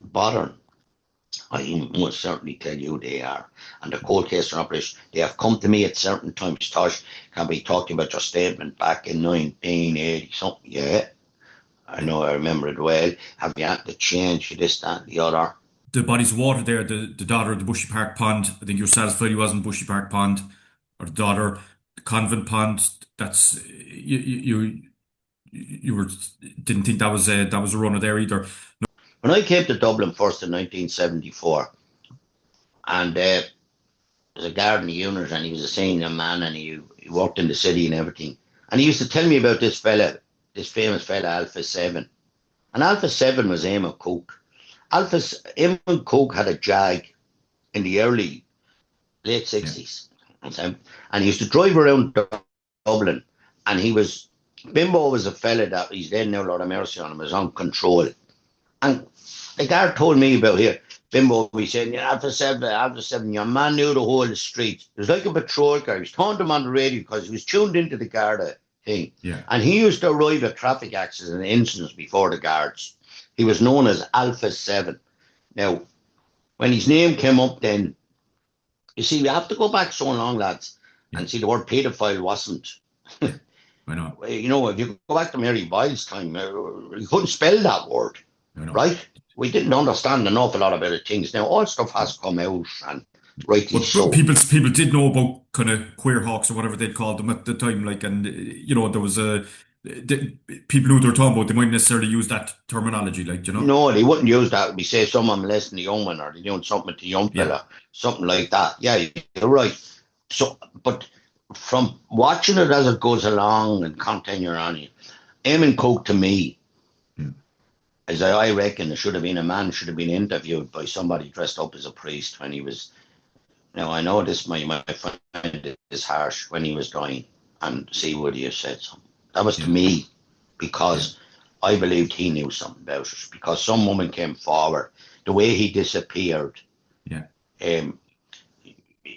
bothering, I must certainly tell you they are. And the cold case and operation, they have come to me at certain times. Tosh, can we talk to you about your statement back in 1980 something? Yeah, I Yeah. know, I remember it well. Have you had to change this, that, and the other? The bodies of water there, the daughter of the Bushy Park Pond. I think you're satisfied he wasn't Bushy Park Pond, or the daughter, the Convent Pond. That's you were didn't think that was a runner there either. When I came to Dublin first in 1974, and was a garden unit, and he was a senior man, and he worked in the city and everything. And he used to tell me about this fella, this famous fella, Alpha 7. And Alpha 7 was Eamon Cook. Eamon Cook had a Jag in the late Yeah. 60s. And he used to drive around Dublin, and Bimbo was a fella that he's dead now, Lord of mercy on him, was on control. And the guard told me about here, Bimbo, he said, yeah, Alpha 7, your man knew the whole of the street. It was like a patrol car. He was talking to him on the radio because he was tuned into the Garda thing. Yeah. And he used to arrive at traffic accidents and incidents before the guards. He was known as Alpha 7. Now, when his name came up then, you see, we have to go back so long, lads, Yeah. and see the word paedophile wasn't. Yeah. I know. You know, if you go back to Mary Boyle's time, you couldn't spell that word, I know. right? We didn't understand an awful lot about things. Now, all stuff has come out, and rightly But so. people did know about kind of queer hawks or whatever they'd called them at the time, like, and there was people knew what they were talking about. They mightn't necessarily use that terminology, like, No, they wouldn't use that. We say someone molesting the young one, or they're doing something to the young Yeah. fella, something like that. Yeah, you're right. So, but from watching it as it goes along and continuing on, Eamon Coke to me, Hmm. as I reckon, should have been interviewed by somebody dressed up as a priest when he was. Now I know this might find this harsh when he was dying, and see would he have said something. That was to Yeah. me Yeah. because I believed he knew something about it. Because some woman came forward, the way he disappeared. Yeah. Um,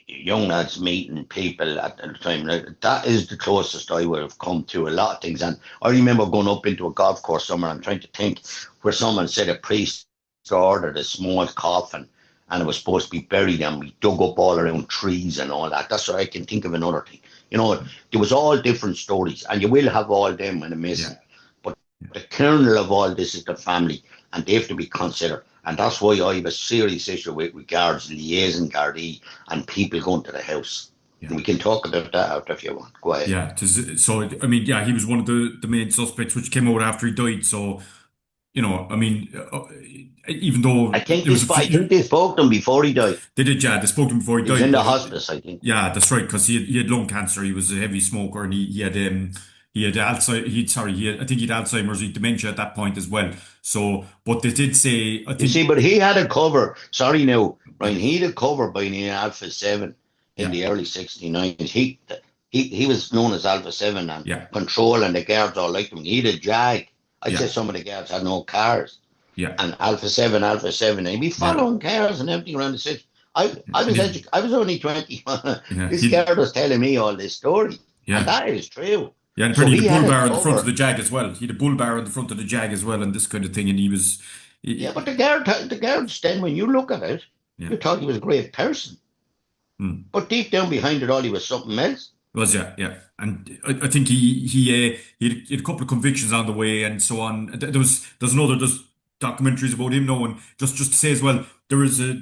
Young lads meeting people at the time. That is the closest I would have come to a lot of things. And I remember going up into a golf course somewhere and trying to think where someone said a priest ordered a small coffin and it was supposed to be buried, and we dug up all around trees and all that. That's what I can think of another thing. You know, there was all different stories, and you will have all them when they're missing. Yeah. But the kernel of all this is the family, and they have to be considered. And that's why I have a serious issue with regards liaison Gardaí and people going to the house. Yeah. And we can talk about that after if you want. Go ahead. Yeah. So, I mean, yeah, he was one of the main suspects, which came out after he died. So, I mean, even though I think there was I think they spoke to him before he died. they did, yeah, they spoke to him before he He was died. in the But hospice, I think. yeah, that's right, because he had lung cancer. He was a heavy smoker, and he had Alzheimer's. I think he had Alzheimer's, he had dementia at that point as well. So, but they did say, I You think, see, but he had a cover. Sorry now, Brian. He had a cover by the Alpha 7 in yeah, the early 69s. He was known as Alpha 7 and yeah, Control, and the guards all liked him. He had a Jag. I yeah, said some of the guards had no cars. yeah, And Alpha 7, Alpha 7. And he'd be yeah, following cars and everything around the city. and I was only 20. yeah, This guard was telling me all this story. And yeah. that is true. Yeah, and So apparently he he had a had bull a bar on the front of cover. the Jag as well. He had a bull bar on the front of the Jag as well, and this kind of thing. And Yeah, but he- the guards then, when you look at it, yeah, you thought he was a great person. mm. But deep down behind it all, he was something else. Was yeah, yeah, and I think he had a couple of convictions on the way and so on. There's documentaries about him now, and just to say as well, there is a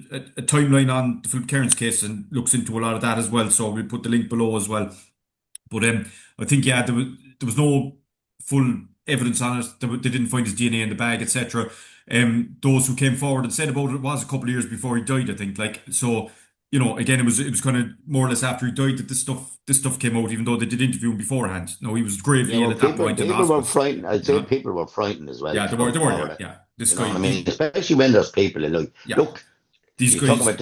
timeline on the Philip Cairns case and looks into a lot of that as well. So we'll put the link below as well. But I think yeah, there was no full evidence on it. They didn't find his DNA in the bag, etc. Those who came forward and said about it was a couple of years before he died, I think. Like so, again, it was kind of more or less after he died that this stuff came out, even though they did interview him beforehand. No, he was Yeah, gravely ill well, at that point in the people were hospital. frightened. I'd You say know, people were frightened as well yeah, to they come were, yeah, forward. yeah. This You know guy, what I mean? Especially when there's people in like, yeah, look, these you're talking guys, about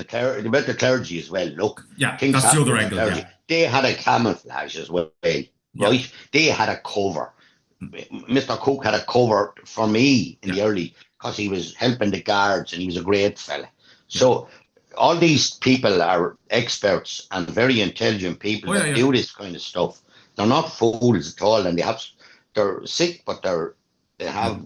the clergy as well. Look, yeah, things that's the happen other with the angle, clergy. yeah, They had a camouflage as well, yeah, right? They had a cover. Mr. Cook had a cover for me in yeah, the early because he was helping the guards and he was a great fella. yeah. So all these people are experts and very intelligent people Oh yeah, that yeah. do this kind of stuff. They're not fools at all, and they're sick, but they Yeah. have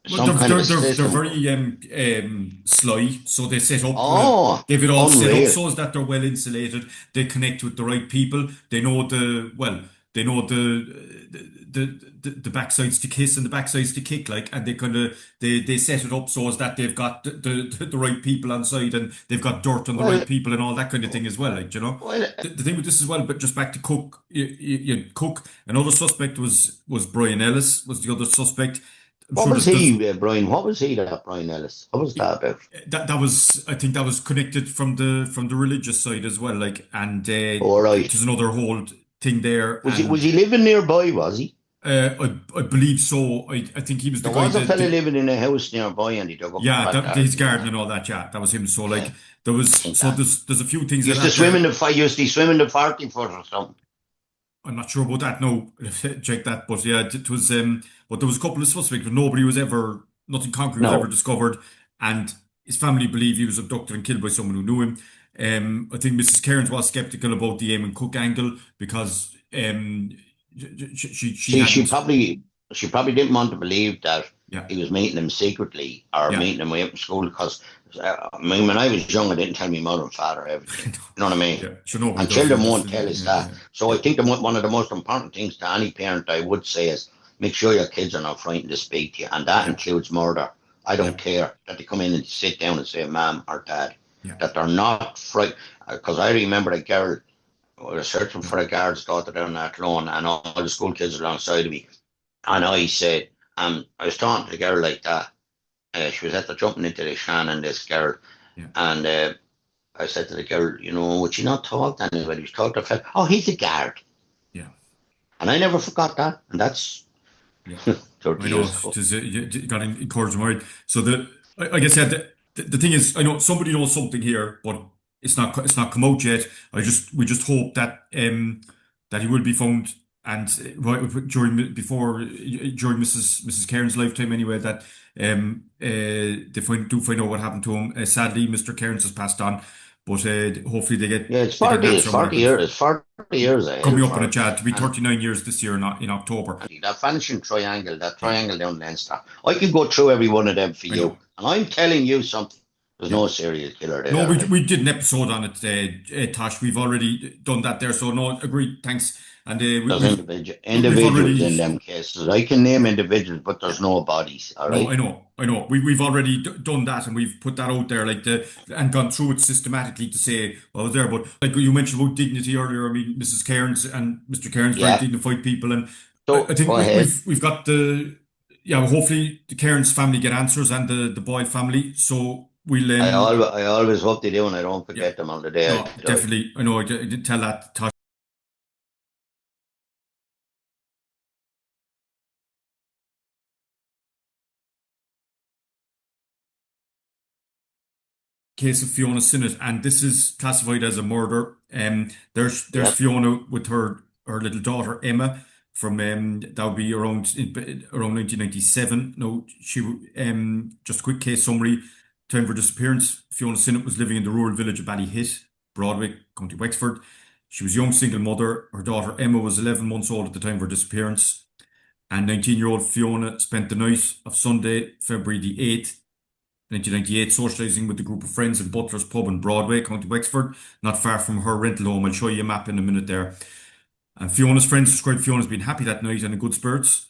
Well, some kind of a they're system. very sly, so they set up Oh, they've it all set up unreal! so as that they're well insulated. They connect with the right people. They know they know the backsides to kiss and the backsides to kick, like, and they set it up so as that they've got the right people on side and they've got dirt on the right Well, people and all that kind of thing as well, like, well, The thing with this as well, but just back to Cook, Cook, another suspect was Brian Ellis was the other suspect. I'm what sure was there's he, Brian? What was he, that Brian Ellis? What was that about? that was I think that was connected from the religious side as well, like, and All right. there's another whole thing there, Was and he living nearby? Was he? I believe so. I think he was the There guy was a that fella living in a house nearby, and he dug up the yeah, back his garden. garden Yeah, and all that. Yeah, that was him. So yeah. like there I was think so that. there's a few things like Used to that swim in there. the used to swim in the 40 foot or something. I'm not sure about that. No, check that. But yeah, it was. But there was a couple of suspects, but nothing concrete was ever No. discovered. And his family believe he was abducted and killed by someone who knew him. I think Mrs. Cairns was skeptical about the Eamon Cook angle because she See, hadn't. she probably didn't want to believe that Yeah, he was meeting him secretly or yeah, meeting him way up in school because I mean, when I was young, I didn't tell my mother and father everything. You know what I mean? yeah. Sure, nobody And does. Yeah, children this. won't tell us Yeah, that. yeah, So I yeah, think one of the most important things to any parent I would say is make sure your kids are not frightened to speak to you, and that yeah, includes murder. I yeah, don't care that they come in and sit down and say, "Mom" or "Dad," yeah, that they're not frightened. Because I remember a girl was searching yeah, for a guard's daughter down that lawn, and all the school kids alongside of me. And I said, I was talking to the girl like that. She was at the jumping into the Shannon, this girl, yeah, and I said to the girl, would she not talk to anybody? She talked to a fella. Oh, he's a guard. yeah. And I never forgot that. And that's Yeah. 30 I know. years ago. Just, you got encouraged, right? So I guess yeah, the thing is, I know somebody knows something here, but it's not come out yet. We just hope that he will be found and right during Mrs. Cairns' lifetime anyway that they find out what happened to him. Sadly, Mr. Cairns has passed on, but hopefully Yeah, they get an answer on what happened. it's 40 years Coming ahead up in a for, chat to be and 39 years this year, not in October. that vanishing triangle, that Yeah, triangle down Leinster. I can go through every one of them for I you. know. And I'm telling you something. There's Yeah. no serial killer No, there, we like. we did an episode on it, Tosh. We've already done that there, so no, agreed. Thanks. And There's we've individuals already in them cases. I can name individuals, but there's no bodies, all no, right? I know. We've already done that, and we've put that out there, like and gone through it systematically to say what was there. But like you mentioned about dignity earlier, I mean, Mrs. Cairns and Mr. Cairns, very Yeah. dignified people, and I So think go ahead. we've got the yeah. Well, hopefully, the Cairns family get answers, and the Boyle family. So we'll I always hope they do, and I don't yeah. forget them on the day I No, die. definitely. I know. I did tell that. Case of Fiona Sinnott, and this is classified as a murder. There's Yep. Fiona with her little daughter Emma from that would be around 1997. No, she just a quick case summary. Time of her disappearance. Fiona Sinnott was living in the rural village of Ballyhit, Broadwick, County Wexford. She was a young single mother. Her daughter Emma was 11 months old at the time of her disappearance, and 19-year-old Fiona spent the night of Sunday, February the 8th. 1998, socialising with a group of friends in Butler's pub in Broadway, County Wexford, not far from her rental home. I'll show you a map in a minute there. And Fiona's friends described Fiona as being happy that night and in good spirits.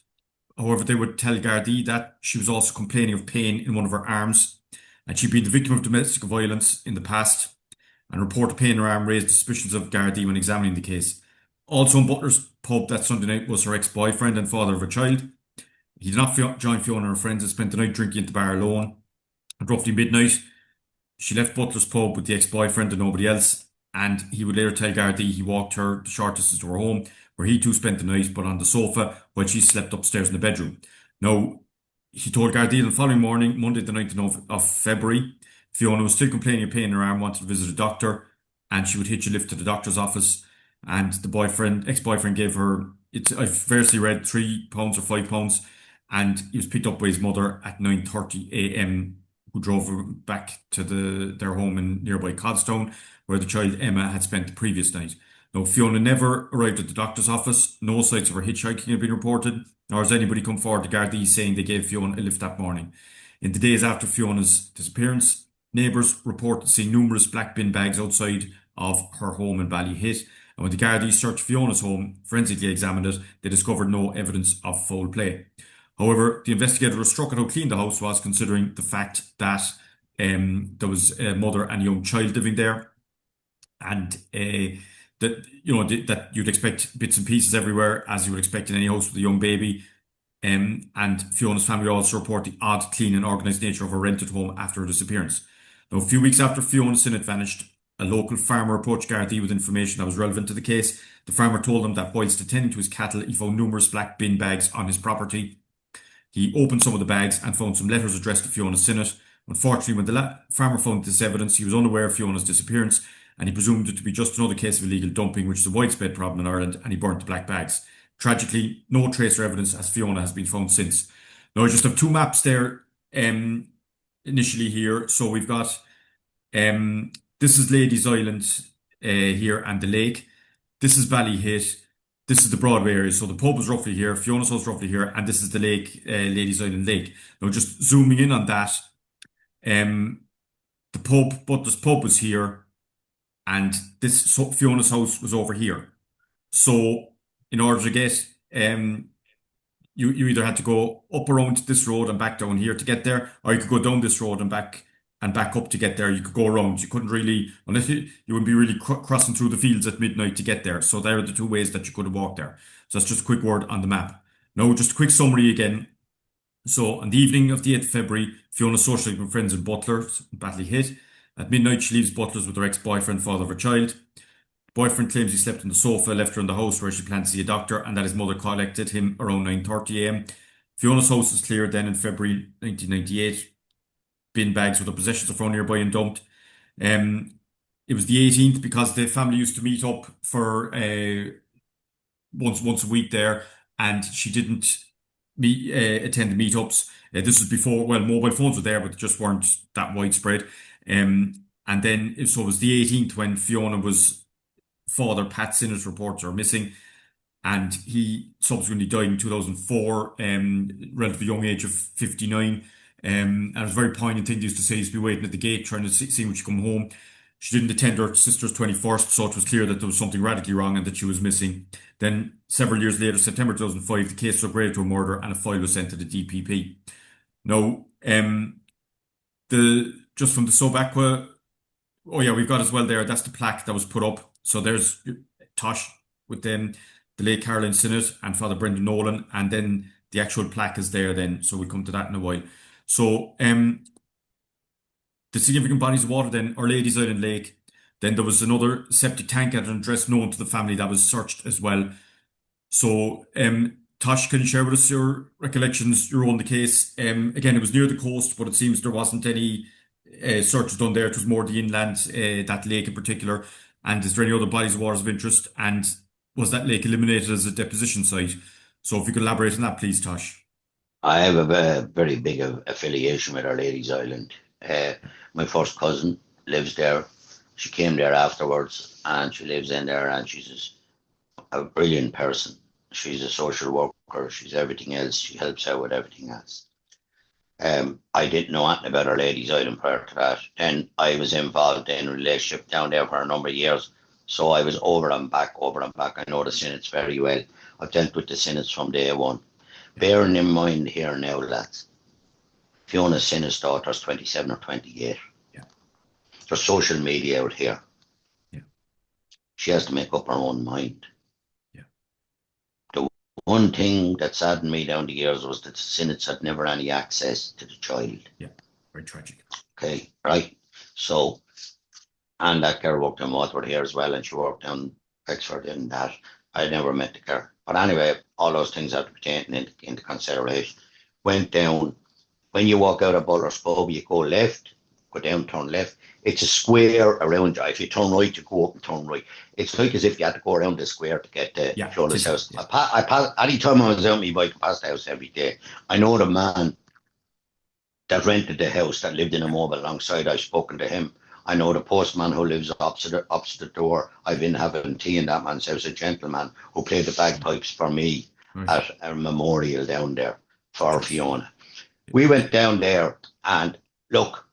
However, they would tell Gardaí that she was also complaining of pain in one of her arms, and she'd been the victim of domestic violence in the past. And reported pain in her arm raised suspicions of Gardaí when examining the case. Also in Butler's pub that Sunday night was her ex-boyfriend and father of a child. He did not join Fiona and her friends and spent the night drinking at the bar alone. At roughly midnight, she left Butler's pub with the ex-boyfriend and nobody else, and he would later tell Garda he walked her the short distance to her home, where he too spent the night, but on the sofa, while she slept upstairs in the bedroom. Now, he told Garda the following morning, Monday the 9th of February, Fiona was still complaining of pain in her arm, wanted to visit a doctor, and she would hitch a lift to the doctor's office, and the ex-boyfriend gave her, I've variously read £3 or £5, and he was picked up by his mother at 9:30 a.m., who drove her back to their home in nearby Codstown, where the child Emma had spent the previous night. Now, Fiona never arrived at the doctor's office. No signs of her hitchhiking had been reported, nor has anybody come forward to Gardaí saying they gave Fiona a lift that morning. In the days after Fiona's disappearance, neighbours reported seeing numerous black bin bags outside of her home in Ballyhit. And when the Gardaí searched Fiona's home, forensically examined it, they discovered no evidence of foul play. However, the investigator was struck at how clean the house was, considering the fact that there was a mother and a young child living there, and that you'd expect bits and pieces everywhere, as you would expect in any house with a young baby. And Fiona's family also report the odd, clean, and organised nature of her rented home after her disappearance. Now, a few weeks after Fiona Sinnott vanished, a local farmer approached Gardaí with information that was relevant to the case. The farmer told them that whilst attending to his cattle, he found numerous black bin bags on his property. He opened some of the bags and found some letters addressed to Fiona Sinnott. Unfortunately, when the farmer found this evidence, he was unaware of Fiona's disappearance, and he presumed it to be just another case of illegal dumping, which is a widespread problem in Ireland, and he burnt the black bags. Tragically, no trace or evidence as Fiona has been found since. Now, I just have two maps there initially here. So we've got this is Ladies Island here and the lake. This is Ballyhit. This is the Broadway area. So the pub is roughly here, Fiona's house roughly here, and this is the lake, Ladies Island Lake. Now, just zooming in on that, the pub, Butler's pub was here, and Fiona's house was over here. So in order to get, you either had to go up around this road and back down here to get there, or you could go down this road and back up to get there. You could go around. You couldn't really, unless you wouldn't be really crossing through the fields at midnight to get there. So there are the two ways that you could have walked there. So that's just a quick word on the map. Now, just a quick summary again. So on the evening of the 8th of February, Fiona socialised with friends in Butler's, Ballyhit. At midnight, she leaves Butler's with her ex-boyfriend, father of her child. Boyfriend claims he slept on the sofa, left her in the house where she planned to see a doctor, and that his mother collected him around 9:30 a.m. Fiona's house is cleared then in February 1998. Bin bags with her possessions are found nearby and dumped. It was the 18th because the family used to meet up for once a week there, and she didn't attend the meetups. This was before, well, mobile phones were there, but they just weren't that widespread. And then, so it was the 18th when father Pat Sinnott reports her missing, and he subsequently died in 2004, relatively young age of 59. And it was a very poignant thing they used to say. He used to be waiting at the gate trying to see when she come home. She didn't attend her sister's 21st, so it was clear that there was something radically wrong and that she was missing. Then, several years later, September 2005, the case was upgraded to a murder and a file was sent to the DPP. Now, just from the sub-aqua, oh yeah, we've got as well there, that's the plaque that was put up. So there's Tosh with them, the late Caroline Sinnott and Father Brendan Nolan, and then the actual plaque is there then, so we'll come to that in a while. So, the significant bodies of water then are Ladies Island Lake. Then there was another septic tank at an address known to the family that was searched as well. So, Tosh, can you share with us your recollections, your own the case? Again, it was near the coast, but it seems there wasn't any searches done there. It was more the inland, that lake in particular. And is there any other bodies of waters of interest? And was that lake eliminated as a deposition site? So if you could elaborate on that, please, Tosh. I have a very big affiliation with Our Lady's Island. My first cousin lives there. She came there afterwards, and she lives in there, and she's a brilliant person. She's a social worker. She's everything else. She helps out with everything else. I didn't know anything about Our Lady's Island prior to that. Then I was involved in a relationship down there for a number of years. So I was over and back. I know the Sinnotts very well. I've dealt with the Sinnotts from day one. Bearing in mind here now, lads, Fiona Sinnott's daughter's 27 or 28. Yeah. There's social media out here. Yeah. She has to make up her own mind. Yeah. The one thing that saddened me down the years was that the Sinnotts had never any access to the child. Yeah, very tragic. Okay, right. So, and that girl worked in Waterford here as well, and she worked down Wexford and that. I never met the girl. But anyway, all those things have to be taken into consideration. Went down. When you walk out of Butler's Pub, you go left, go down, turn left. It's a square around you. If you turn right, you go up and turn right. It's like as if you had to go around the square to get to Yeah, Fiona's house. yeah. I pass, any time I was out on my bike, I passed the house every day. I know the man that rented the house that lived in a mobile alongside. I've spoken to him. I know the postman who lives opposite the door. I've been having tea in that man's house, a gentleman who played the bagpipes for me Right. at a memorial down there for Fiona. Yeah. We went down there and look,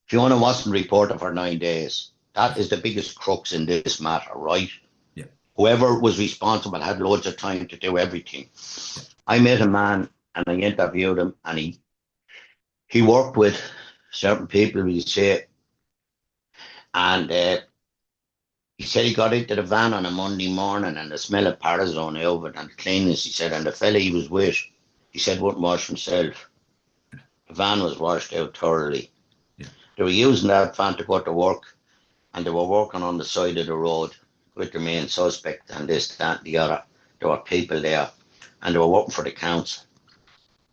Fiona wasn't reported for 9 days. That is the biggest crux in this matter, right? Yeah. Whoever was responsible had loads of time to do everything. Yeah. I met a man and I interviewed him, and he worked with certain people, we say, and he said he got into the van on a Monday morning and the smell of Parazone over it and the cleanness, he said, and the fella he was with, he said, wouldn't wash himself. The van was washed out thoroughly. Yeah. They were using that van to go to work, and they were working on the side of the road with the main suspect and this, that, and the other. There were people there, and they were working for the council.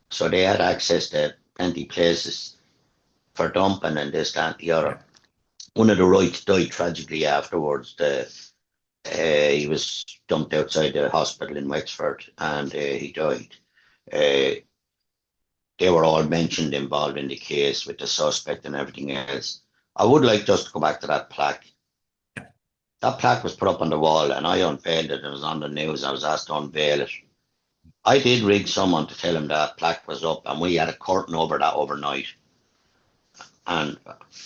So they had access to plenty of places for dumping and this, that, and the other. Yeah. One of the Wrights died tragically afterwards. He was dumped outside the hospital in Wexford, and he died. They were all mentioned involved in the case with the suspect and everything else. I would like just to go back to that plaque. Yeah. That plaque was put up on the wall, and I unveiled it. It was on the news. I was asked to unveil it. I did ring someone to tell him that plaque was up, and we had a curtain over that overnight. And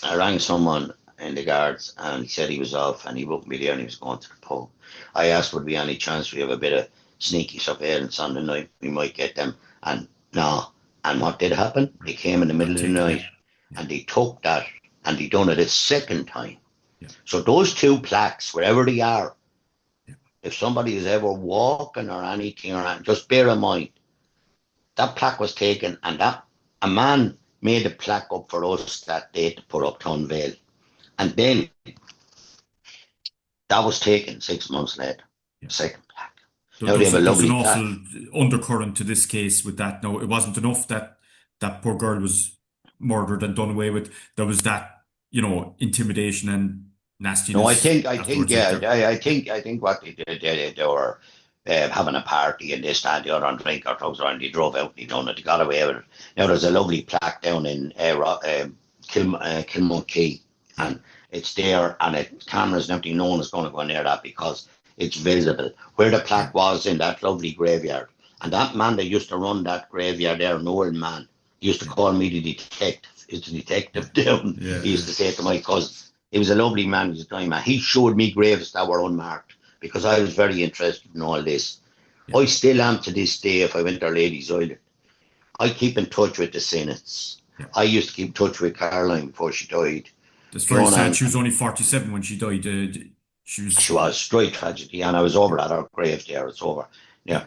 I rang someone in the guards, and he said he was off, and he booked me there, and he was going to the pub. I asked, would be any chance we have a bit of sneaky surveillance on the night? We might get them. And no. And what did happen? They came in the middle of the night, and they took that, and they done it a second time. Yeah. So those two plaques, wherever they are, yeah. If somebody is ever walking or anything, just bear in mind, that plaque was taken, and that a man made a plaque up for us that day to put up to unveil. And then that was taken 6 months later. Yeah. Second plaque. Now they have a lovely plaque. There's an awful undercurrent to this case with that. No, it wasn't enough that that poor girl was murdered and done away with. There was that, intimidation and nastiness. No, I think what they did, they were having a party and this, that, and the other, and drink or drugs, and they drove out and they done it. They got away with it. Now there's a lovely plaque down in Kilmunky, and it's there, and cameras and everything. No one is going to go near that because it's visible where the plaque was in that lovely graveyard. And that man that used to run that graveyard there, an old man, he used to call me the detective. Is the detective down? Yeah, he used to say to my cousin, he was a lovely man. He was a dying man. He showed me graves that were unmarked because I was very interested in all this. Yeah. I still am to this day. If I went to Ladies Island, I keep in touch with the Sinnotts. Yeah. I used to keep in touch with Caroline before she died. That's very sad. She was only 47 when she died. She was straight tragedy, and I was over at her grave there. It's over. Yeah,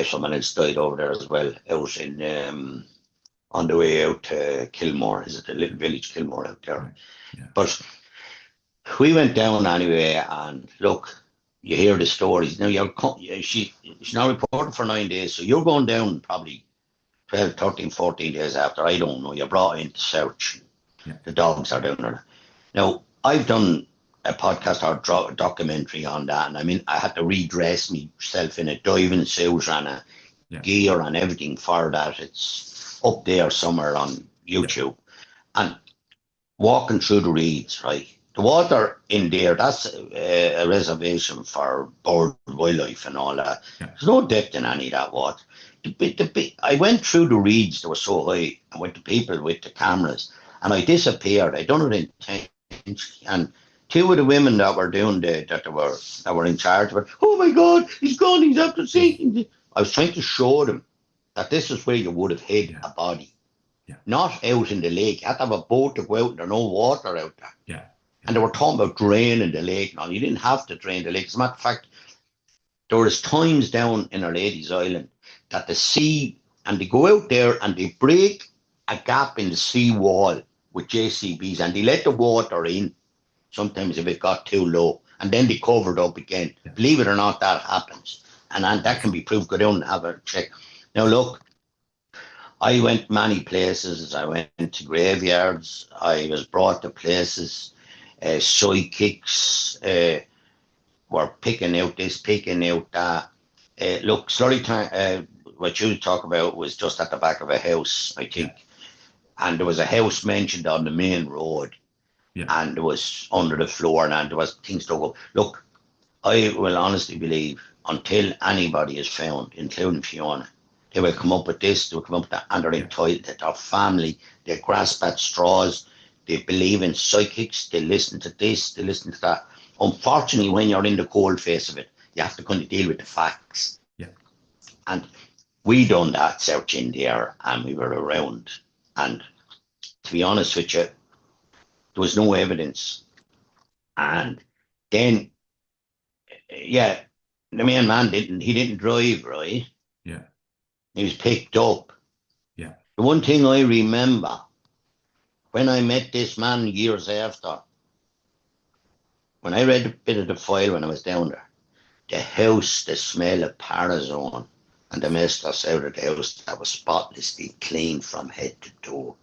someone else died over there as well, out in on the way out to Kilmore. Is it the little village Kilmore out there? Right. Yeah. But we went down anyway, and look, you hear the stories. Now she's not reported for 9 days, so you're going down probably 12, 13, 14 days after. I don't know. You're brought in to search. Yeah. The dogs are down there. Now, I've done a podcast or documentary on that, and I mean, I had to redress myself in a diving suit and a gear and everything for that. It's up there somewhere on YouTube. Yeah. And walking through the reeds, right? The water in there, that's a reservation for bird wildlife and all that. Yeah. There's no depth in any of that water. I went through the reeds, they were so high, and with the people with the cameras, and I disappeared. I done it intentionally, and two of the women that were doing that were in charge were, oh my God, he's gone, he's after sinking. I was trying to show them that this is where you would have hid a body. Yeah. Not out in the lake. You had to have a boat to go out, and there's no water out there. Yeah. And they were talking about draining the lake. Now, you didn't have to drain the lake. As a matter of fact, there is times down in Our Lady's Island that the sea, and they go out there and they break a gap in the sea wall with JCBs and they let the water in, sometimes if it got too low, and then they cover it up again. Yeah. Believe it or not, that happens. And that can be proved. Go down and have a check. Now, look, I went many places. I went to graveyards. I was brought to places. Sidekicks were picking out this, picking out that. Look, Storytime, what you talk about was just at the back of a house, I think. Yeah. And there was a house mentioned on the main road. Yeah. And it was under the floor and there was things to go. Look, I will honestly believe until anybody is found, including Fiona, they will come up with this, they'll come up with that, and they're entitled to their family, they grasp at straws, they believe in psychics, they listen to this, they listen to that. Unfortunately, when you're in the cold face of it, you have to kind of deal with the facts. Yeah. And we done that searching there and we were around. And to be honest with you, there was no evidence. And then, yeah, the main man didn't drive, right? Yeah. He was picked up. Yeah. The one thing I remember, when I met this man years after, when I read a bit of the file when I was down there, the house, the smell of Parazone and the messed us out of the house that was spotlessly clean from head to toe.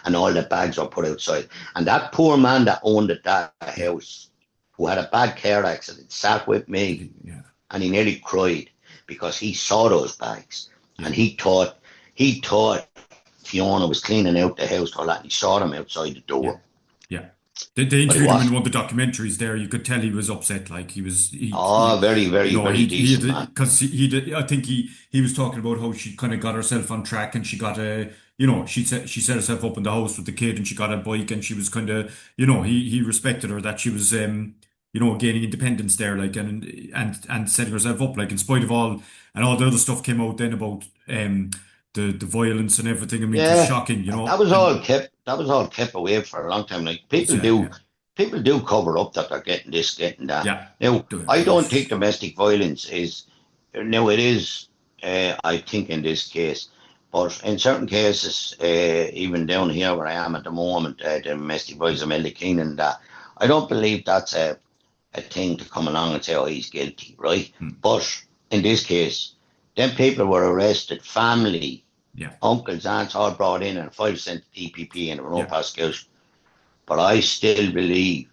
And all the bags were put outside. And that poor man that owned that house, who had a bad car accident, sat with me, and he nearly cried because he saw those bags, and he thought Fiona was cleaning out the house, and he saw them outside the door. Yeah. They interviewed him in one of the documentaries there. You could tell he was upset, like he was. Very, very, very decent man. Because I think he was talking about how she kind of got herself on track, and she got a, she set herself up in the house with the kid, and she got a bike, and she was kind of, he respected her that she was, gaining independence there, like, and setting herself up, like, in spite of all, and all the other stuff came out then about the violence and everything. I mean, it was shocking, That was all kept away for a long time. Like people do cover up that they're getting this, getting that. Yeah. Now, I don't think domestic violence is. Now it is. I think in this case, but in certain cases, even down here where I am at the moment, domestic violence, Melly Keane and that. I don't believe that's a thing to come along and say, oh, he's guilty, right? But in this case, then people were arrested, family. Yeah. Uncles, aunts, all brought in and 5 cent DPP and there were no prosecution. But I still believe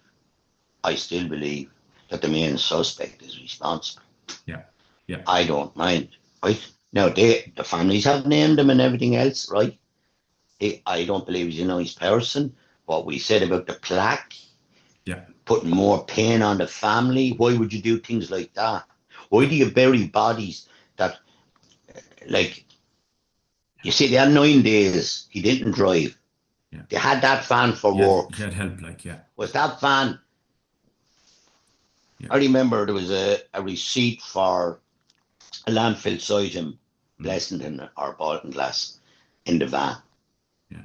that the main suspect is responsible. Yeah. Yeah. I don't mind. Right? Now the families have named him and everything else, right? I don't believe he's a nice person. What we said about the plaque, putting more pain on the family. Why would you do things like that? Why do you bury bodies that, like, you see, they had 9 days. He didn't drive. Yeah. They had that van for work. He had help, Was that van? Yeah. I remember there was a receipt for a landfill site in Blessington or Baltinglass in the van. Yeah.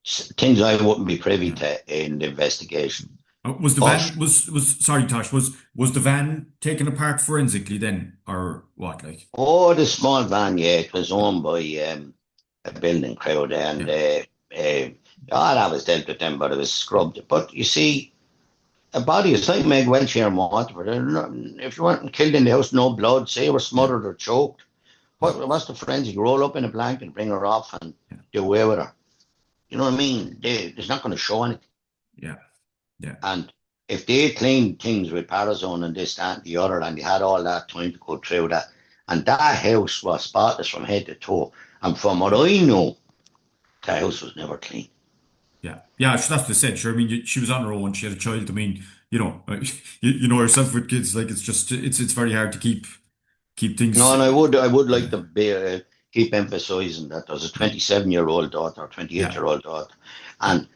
Things I wouldn't be privy to in the investigation. Was the van sorry, Tosh, was the van taken apart forensically then, or what? Like, the small van, it was owned by a building crowd, and that was dealt with them, but it was scrubbed. But you see, a body is like Meg Welch here in Waterford. If you weren't killed in the house, no blood, say you were smothered or choked, what's the forensic? Roll up in a blanket, bring her off, and do away with her. You know what I mean? It's not going to show anything. Yeah. Yeah. And if they cleaned things with Parazone and this, that, and the other, and they had all that time to go through that, and that house was spotless from head to toe, and from what I know, the house was never clean. Yeah. Yeah, that's what I said. Sure. I mean, she was on her own. She had a child. I mean, you know yourself with kids, like, it's just, it's very hard to keep things. No, and I would like to keep emphasizing that there's a 27-year-old daughter, 28-year-old daughter, and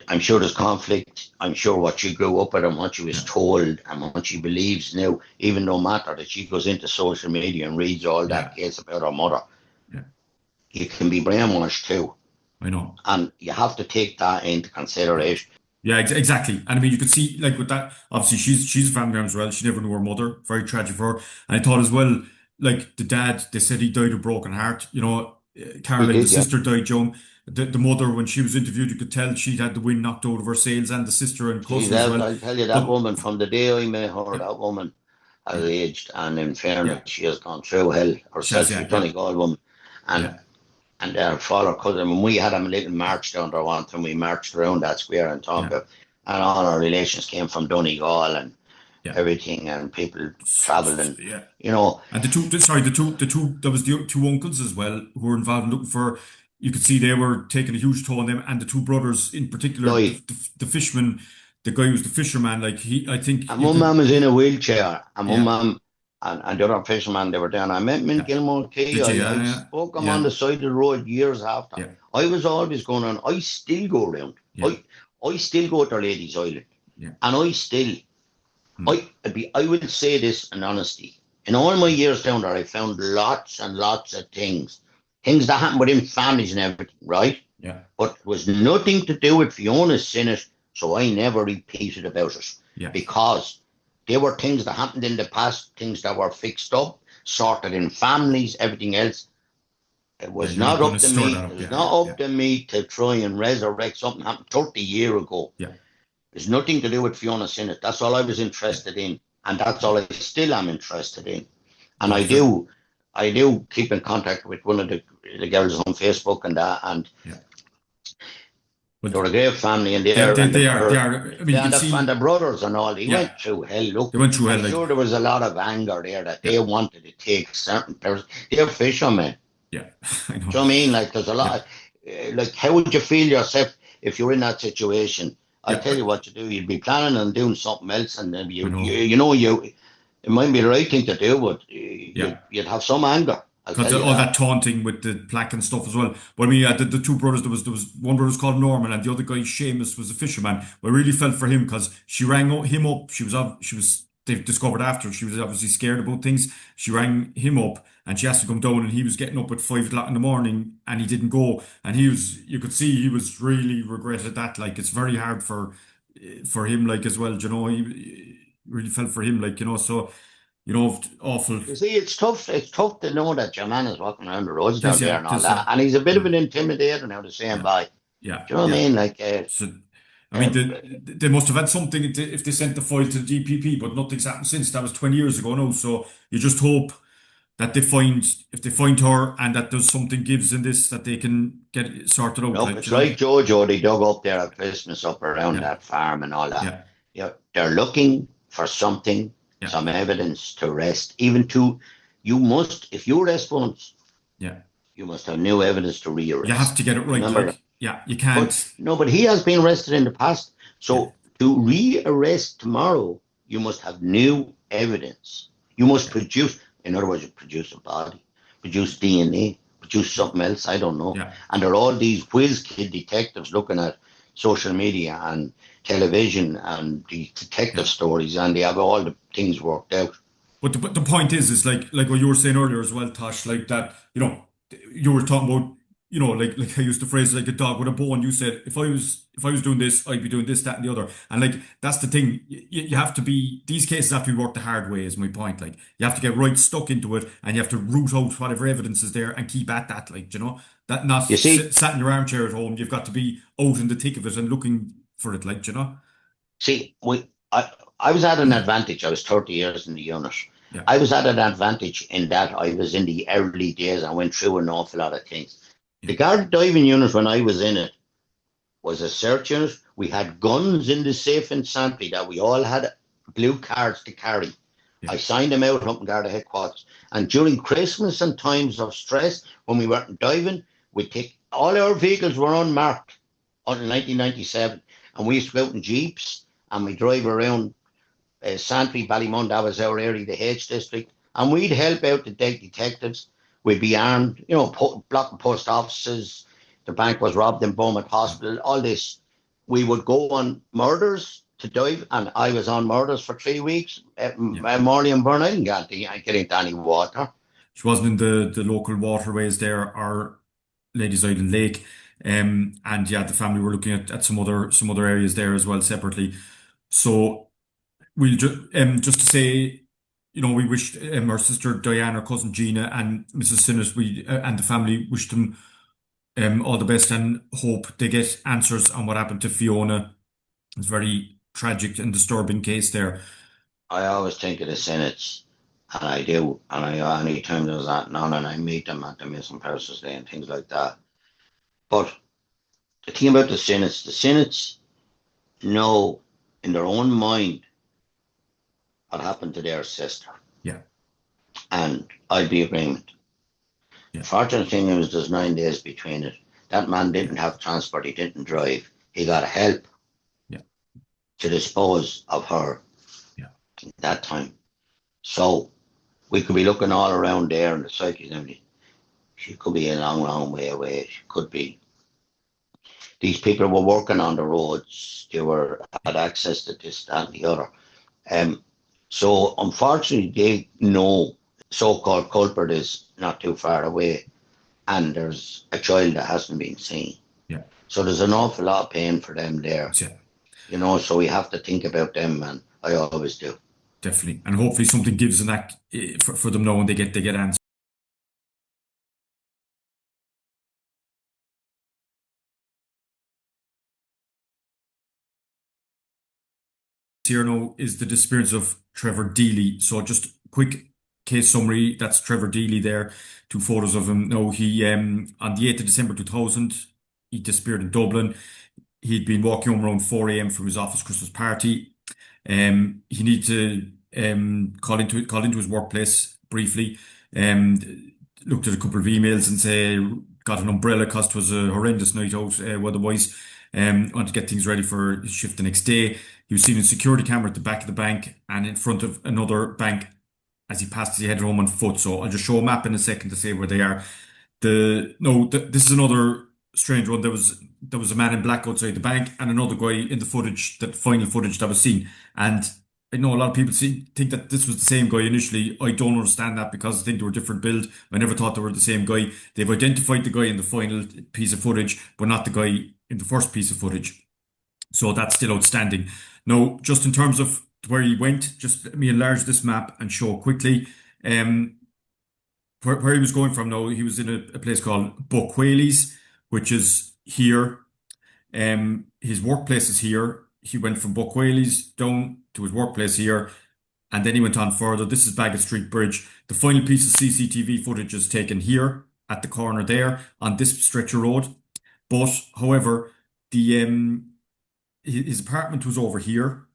I'm sure there's conflict. I'm sure what she grew up with and what she was told and what she believes now, even no matter that she goes into social media and reads all that case about her mother. Yeah. You can be brainwashed too. I know. And you have to take that into consideration. Yeah, exactly. And I mean, you could see like with that. Obviously, she's a family man as well. She never knew her mother. Very tragic for her. And I thought as well, like the dad, they said he died of broken heart. He Caroline, the did, yeah. sister, died young. The mother, when she was interviewed, you could tell she'd had the wind knocked out of her sails, and the sister and She's cousin as out, well. I'll tell you, that But woman, from the day I met her, yeah, that woman has yeah, aged, and in yeah, fairness, she has gone through hell she has, herself. She's yeah, a yeah, Donegal woman. And yeah, her father cousin, when we had a little march down there one time, we marched around that square in yeah, Tonga, and all our relations came from Donegal and yeah. everything, and people travelling, Yeah. you know. And there was the two uncles as well who were involved in looking for, you could see they were taking a huge toll on them, and the two brothers in particular, Died. the fisherman, the guy who was the fisherman, like I think And you one could, man was in a wheelchair, and one yeah, man and the other fisherman, they were down. I met him in yeah, Gilmore Key. did you, I yeah, spoke him on yeah, the side of the road years after. yeah, I was always going on. I still go around. yeah, I still go to Ladies Island, yeah, and I still mm, I will say this in honesty. In all my years down there, I found lots and lots of things that happen within families and everything, right? yeah, But it was nothing to do with Fiona Sinnott, so I never repeated about it yeah, because there were things that happened in the past, things that were fixed up, sorted in families, everything else. It yeah. was You're not not going to up to stir that me. It up, was yeah, yeah, not yeah, up to me to try and resurrect something that happened 30 years ago. yeah, It's nothing to do with Fiona Sinnott. That's all I was yeah, interested in, and that's yeah. all I still am interested in. And Good, very, I do keep in contact with one of the girls on Facebook and that, and yeah. But they're a great family, and they're and they they're are. I mean, you yeah, can and see, the brothers and all. They yeah, went through hell. Look, they went through hell, I'm like, sure there was a lot of anger there that they yeah, wanted to take certain persons. They're fishermen. yeah, I know, Do you know what I mean? Like, there's a yeah, lot. Like, how would you feel yourself if you're in that situation? I yeah, tell you what you do. You'd be planning on doing something else, and then I know, it might be the right thing to do, but yeah. you'd have some anger. I'll Because tell you all that. that taunting with the plaque and stuff as well. But I mean, the two brothers, there was one brother was called Norman, and the other guy, Seamus, was a fisherman. I really felt for him because she rang him up. She was they discovered after she was obviously scared about things. She rang him up and she asked to come down, and he was getting up at 5 o'clock in the morning, and he didn't go. And you could see he was really regretted that. Like it's very hard for him, like as well. He really felt for him, like so. Awful. You see, it's tough. It's tough to know that your man is walking around the roads down This, there yeah, and all this, yeah, that, and he's a bit of yeah, an intimidator now. The same yeah. by. Yeah, Do you know what I yeah. mean? Like, So, I mean, uh, they must have had something if they sent the file to the DPP, but nothing's happened since. That was 20 years ago now. So you just hope that if they find her and that there's something gives in this that they can get it sorted out, nope, like, it's like Jojo. They dug up there at Christmas up around Yeah, that farm and all that. yeah, Yeah, they're looking for something, yeah, some evidence to rest. Even to, you must, if you arrest once, yeah. you must have new evidence to You have re-arrest. to get it right. Remember that. Like, yeah, you But can't. no, but he has been arrested in the past. Yeah, So to re-arrest tomorrow, you must have new evidence. You must yeah, produce, in other words, you produce a body, produce DNA, produce yeah, something else. I don't know. yeah, And there are all these whiz kid detectives looking at social media and television and the detective yeah. stories, and they have all the things worked out. But the point is like what you were saying earlier as well, Tosh, like that, you were talking about, like I used the phrase like a dog with a bone. You said if I was doing this, I'd be doing this, that, and the other. And like that's the thing. You have to be these cases have to be worked the hard way, is my point. Like you have to get right stuck into it, and you have to root out whatever evidence is there and keep at that. Like that not You see, sat in your armchair at home. You've got to be out in the thick of it and looking for it. Like See, I was at an advantage. I was 30 years in the unit. yeah, I was at an advantage in that I was in the early days. I went through an awful lot of things. yeah, The guard diving unit, when I was in it, was a search unit. We had guns in the safe in Santry that we all had blue cards to carry. yeah, I signed them out up in Garda headquarters. And during Christmas and times of stress, when we weren't diving, we'd take all our vehicles were unmarked until 1997. And we used to go out in jeeps and we drive around Santry, Ballymun, that was our area, the H district. And we'd help out the detectives. We'd be armed, blocking post offices. The bank was robbed in Beaumont Hospital, all this. We would go on murders to dive, and I was on murders for 3 weeks. yeah. Morley and Burn, I didn't get into any water. She wasn't in the local waterways there or Ladies Island Lake. And yeah, the family were looking at some other areas there as well separately. So we'll just to say, we wished our sister Diane, our cousin Gina, and Mrs. Sinnott, we and the family wished them all the best and hope they get answers on what happened to Fiona. It's a very tragic and disturbing case there. I always think of the Senates, and I do, and I any time there's that on, and I meet them at the Missing Persons Day and things like that. But the thing about the Senates know in their own mind what happened to their sister, Yeah, and I'd be agreement. yeah, The fortunate thing is there's 9 days between it. That man yeah, didn't have transport, he didn't drive. He got help yeah, to dispose of her yeah, at that time. So we could be looking all around there in the psyche and everything. She could be a long, long way away. She could be. These people were working on the roads. They were yeah. had access to this, that, and the other. Um, so unfortunately, they know the so-called culprit is not too far away, and there's a child that hasn't been seen. Yeah. So there's an awful lot of pain for them there, Yeah. So we have to think about them, and I always do. Definitely. And hopefully something gives an act for them knowing they get answers. Here now is the disappearance of Trevor Deely. So just quick case summary. That's Trevor Deely there. Two photos of him. No, he on the 8th of December 2000, he disappeared in Dublin. He'd been walking home around 4 a.m. from his office Christmas party. He needed to call into his workplace briefly. Looked at a couple of emails and say got an umbrella because it was a horrendous night out weather-wise. Wanted to get things ready for his shift the next day. He was seen in a security camera at the back of the bank and in front of another bank as he passed as he headed home on foot. So I'll just show a map in a second to say where they are. This is another strange one. There was a man in black outside the bank and another guy in the footage, that final footage that was seen. And I know a lot of people think that this was the same guy initially. I don't understand that because I think they were different build. I never thought they were the same guy. They've identified the guy in the final piece of footage, but not the guy in the first piece of footage. So that's still outstanding. Now, just in terms of where he went, just let me enlarge this map and show quickly. Um, where he was going from now, he was in a place called Buckwhaley's, which is here. His workplace is here. He went from Buckwhaley's down to his workplace here, and then he went on further. This is Baggot Street Bridge. The final piece of CCTV footage is taken here at the corner there on this stretch of road. But however, the his apartment was over here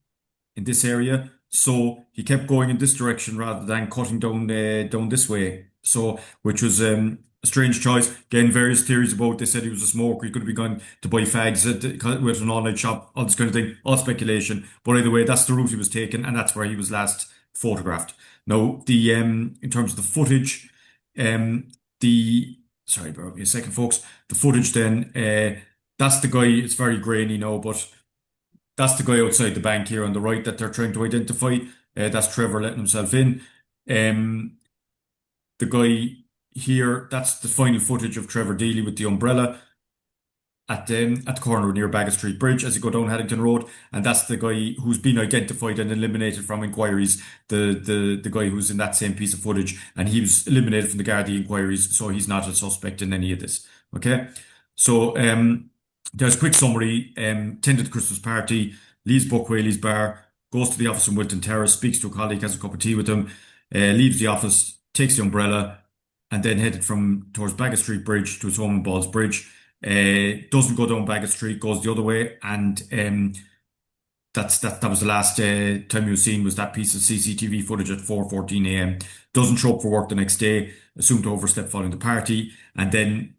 in this area. So he kept going in this direction rather than cutting down this way. So which was a strange choice. Again, various theories about. They said he was a smoker. He could have been going to buy fags with an all-night shop, all this kind of thing. All speculation. But either way, that's the route he was taking, and that's where he was last photographed. Now, the in terms of the footage, the sorry, bear with me a second, folks. The footage then, that's the guy. It's very grainy now, but that's the guy outside the bank here on the right that they're trying to identify. That's Trevor letting himself in. Um, the guy here, that's the final footage of Trevor Deely with the umbrella at the corner near Baggot Street Bridge as you go down Haddington Road, and that's the guy who's been identified and eliminated from inquiries. The guy who's in that same piece of footage, and he was eliminated from the Garda inquiries, so he's not a suspect in any of this. Okay, so there's a quick summary. Attended the Christmas party, leaves Buck Whaley's bar, goes to the office in Wilton Terrace, speaks to a colleague, has a cup of tea with him, leaves the office, takes the umbrella, and then headed from towards Baggot Street Bridge to his home in Balls Bridge. Doesn't go down Baggot Street, goes the other way, and that was the last time you was seen was that piece of CCTV footage at 4:14 a.m. Doesn't show up for work the next day, assumed to overstep following the party, and then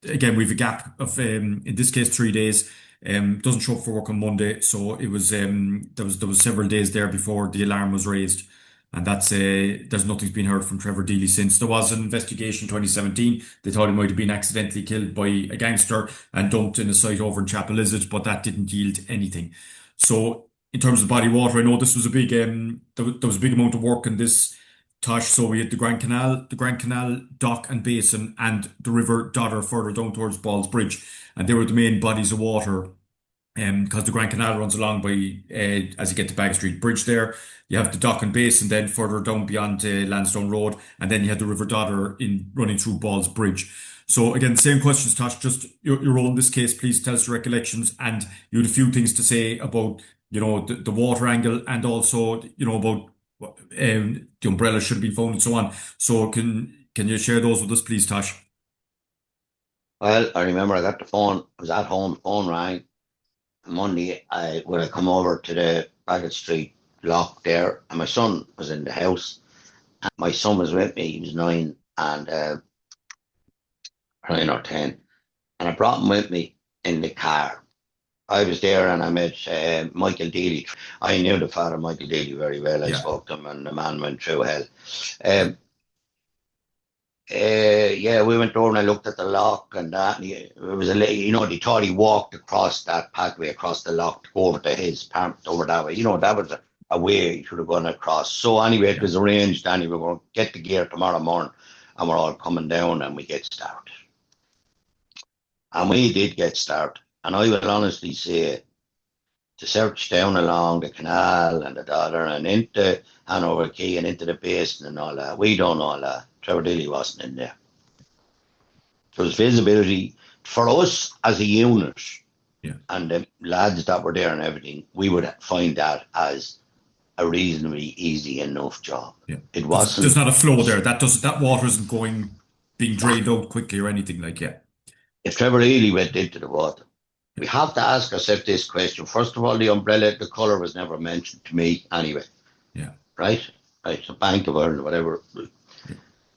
again we've a gap of in this case 3 days. Doesn't show up for work on Monday, so it was there was several days there before the alarm was raised. And that's there's nothing's been heard from Trevor Deely since. There was an investigation 2017. They thought he might have been accidentally killed by a gangster and dumped in a site over in Chapel Lizard, but that didn't yield anything. So in terms of body water, I know this was a big there was a big amount of work in this Tosh, so we had the Grand Canal dock and basin, and the River Dodder further down towards Ball's Bridge, and they were the main bodies of water. Because the Grand Canal runs along by as you get to Bag Street Bridge there, you have the dock and basin then further down beyond Lansdowne Road, and then you had the River Dodder in running through Ball's Bridge. So again, same questions, Tosh. Just your role in this case, please tell us your recollections, and you had a few things to say about the water angle, and also about the umbrella should be found and so on. So can you share those with us, please, Tosh? Well, I remember I got the phone. I was at home. Phone rang. Monday, when I come over to the Bagot Street lock there, and my son was in the house. And my son was with me. He was 9 and 9 or 10, and I brought him with me in the car. I was there, and I met Michael Deely. I knew the father Michael Deely very well. I Yeah. spoke to him, and the man went through hell. Um, yeah, we went over and I looked at the lock and that. And it was they thought he walked across that pathway across the lock to go over to his apartment over that way. That was a way he should have gone across. So anyway, it was arranged. And we were going to get the gear tomorrow morning, and we're all coming down, and we get started. And we did get started. And I will honestly say, to search down along the canal and the Dodder and into Hanover Quay and into the basin and all that, we done all that. Trevor Deely wasn't in there. There was visibility for us as a unit, and the lads that were there and everything. We would find that as a reasonably easy enough job. Yeah. It wasn't. There's not a flow there. That water isn't being drained out quickly or anything like that. If Trevor Deely went into the water, we have to ask ourselves this question. First of all, the umbrella, the colour was never mentioned to me anyway. Yeah. Right? The Bank of Ireland, whatever.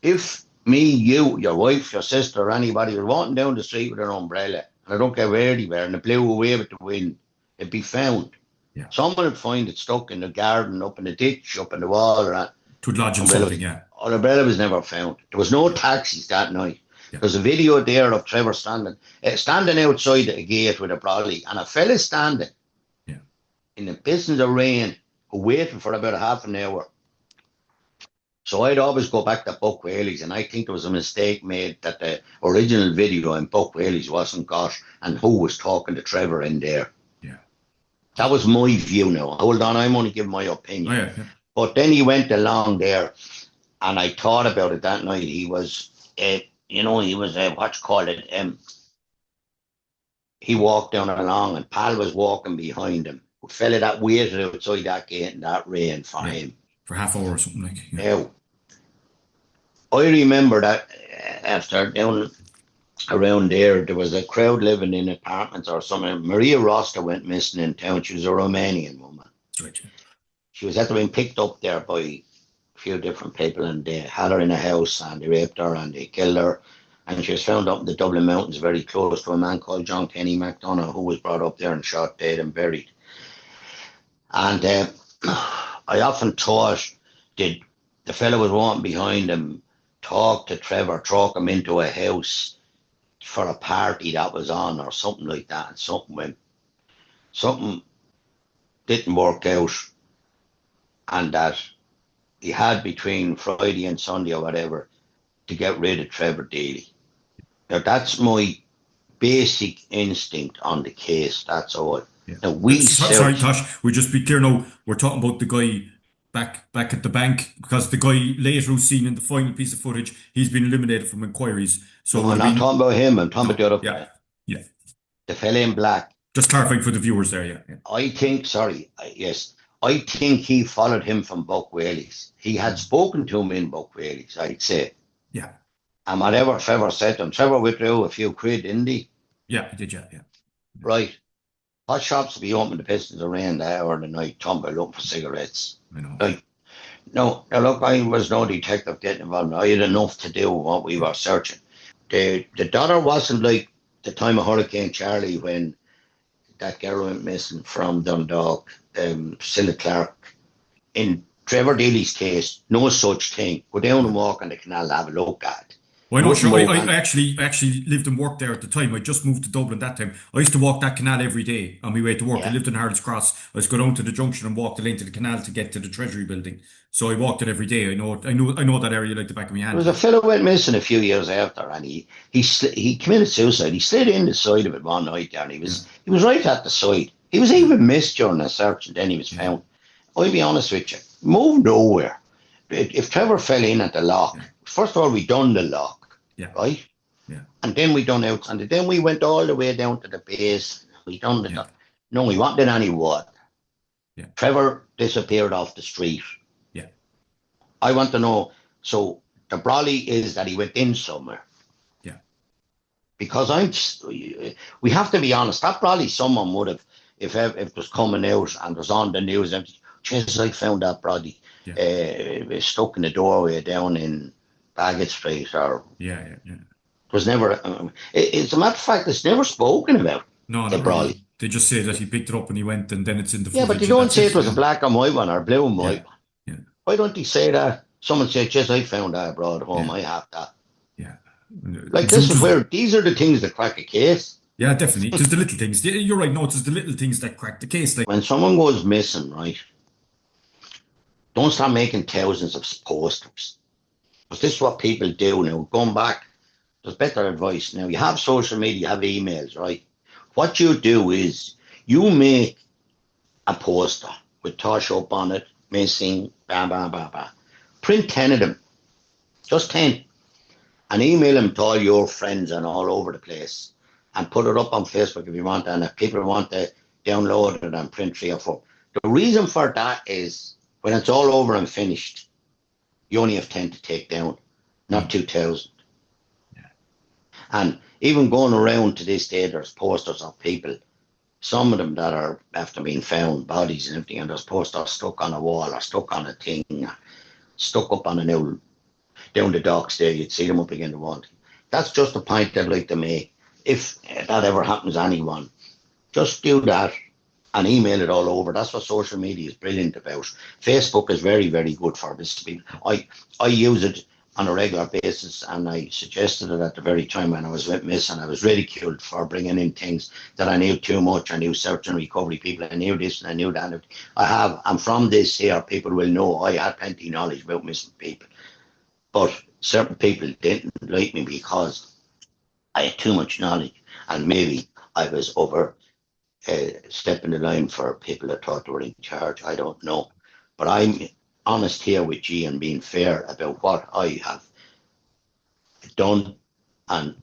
If me, you, your wife, your sister, or anybody was walking down the street with an umbrella, and I don't care where they were, and it blew away with the wind, it'd be found. Yeah. Someone would find it stuck in the garden, up in the ditch, up in the wall, or that. To lodge in something, yeah. Or the umbrella was never found. There was no taxis that night. Yeah. There's a video there of Trevor standing outside the gate with a brolly, and a fella standing in the business of rain, waiting for about half an hour. So I'd always go back to Buck Whaley's, and I think there was a mistake made that the original video in Buck Whaley's wasn't got, and who was talking to Trevor in there. Yeah. That was my view now. Hold on, I'm only giving my opinion. Oh, yeah. But then he went along there, and I thought about it that night. He was, he walked down along, and Pal was walking behind him. A fella that waited outside that gate in that rain for him. For half hour or something like that. Now, I remember that after down around there was a crowd living in apartments or something. Maria Rosta went missing in town. She was a Romanian woman. That's right, yeah. She was being picked up there by a few different people, and they had her in a house, and they raped her and they killed her. And she was found up in the Dublin Mountains, very close to a man called John Kenny MacDonagh, who was brought up there and shot dead and buried. And I often thought, did the fellow was walking behind him talk to Trevor, talk him into a house for a party that was on or something like that, and something didn't work out, and that he had between Friday and Sunday or whatever to get rid of Trevor Deely. Now that's my basic instinct on the case, that's all. Yeah. Now sorry, Tosh, we just be clear now, we're talking about the guy back at the bank, because the guy later who's seen in the final piece of footage, he's been eliminated from inquiries. So no, I'm not talking about him, I'm talking about the other guy. Yeah. The fella in black. Just clarifying for the viewers there, yeah. I think he followed him from Buck Whaley's. He had spoken to him in Buck Whaley's, I'd say. Yeah. And whatever Trevor said to him, Trevor withdrew a few quid, didn't he? Yeah, he did, yeah. Right. Hot shops will be open, the Pistons around the hour of the night, tumble looking for cigarettes. I know. No, now look, I was no detective getting involved. I had enough to do what we were searching. The Dodder wasn't like the time of Hurricane Charlie when that girl went missing from Dundalk, Priscilla Clark. In Trevor Deely's case, no such thing. Go down and walk on the canal, have a look at it. Well, I know, Wouldn't sure. walk I on. actually lived and worked there at the time. I just moved to Dublin that time. I used to walk that canal every day on my way to work. I Yeah. lived in Harold's Cross. I used to go down to the junction and walk the length of the canal to get to the Treasury building. So I walked it every day. I know that area like the back of my There hand. was a Like, fellow went missing a few years after, and he committed suicide. He slid in the side of it one night, and yeah, he was right at the side. He was yeah, even missed during the search, and then he was yeah, found. I'll be honest with you, moved nowhere. If Trevor fell in at the yeah, lock, first of all, we done the lock, yeah, right? yeah, And then we done out, and then we went all the way down to the base. We done yeah, the. No, we wanted any water. yeah, Trevor disappeared off the street. yeah, I want to know. So the brolly is that he went in somewhere. yeah, Because we have to be honest. That probably someone would have, if it was coming out and was on the news, and Jesus, I found that probably yeah, stuck in the doorway down in Bagot Street, or yeah, yeah, yeah. it was never. It's a matter of fact, it's never spoken about No, the not really. Brawley. They just say that he picked it up and he went, and then it's in the Yeah, but they footage, and don't that's say it it. was a Yeah, black and white one or blue and yeah, white one. yeah, Why don't they say that? Someone said, "Yes, I found that. I brought it home. yeah, I have that." yeah. Like Zoom this to is where these are the things that crack a case. Yeah, definitely. It is the little things. You're right. No, it is the little things that crack the case. Like, When someone goes missing, right? Don't start making thousands of posters. Because this is what people do now. Going back, there's better advice. Now, you have social media, you have emails, right? What you do is you make a poster with Tosh up on it, missing, blah, blah, blah, blah. Print 10 of them, just 10, and email them to all your friends and all over the place. And put it up on Facebook if you want. And if people want to download it and print 3 or 4. The reason for that is when it's all over and finished, you only have 10 to take down, not 2,000. yeah, And even going around to this day, there's posters of people, some of them that are after being found, bodies and everything, and there's posters stuck on a wall or stuck on a thing, stuck up on a old, down the docks there, you'd see them up against the wall. That's just a point I'd like to make. If that ever happens to anyone, just do that and email it all over. That's what social media is brilliant about. Facebook is very, very good for this. I use it on a regular basis, and I suggested it at the very time when I was with Miss, and I was ridiculed for bringing in things that I knew too much. I knew search and recovery people. I knew this and I knew that. And from this here, people will know I had plenty of knowledge about missing people. But certain people didn't like me because I had too much knowledge, and maybe I was over stepping the line for people that thought they were in charge. I don't know. But I'm honest here with you and being fair about what I have done, and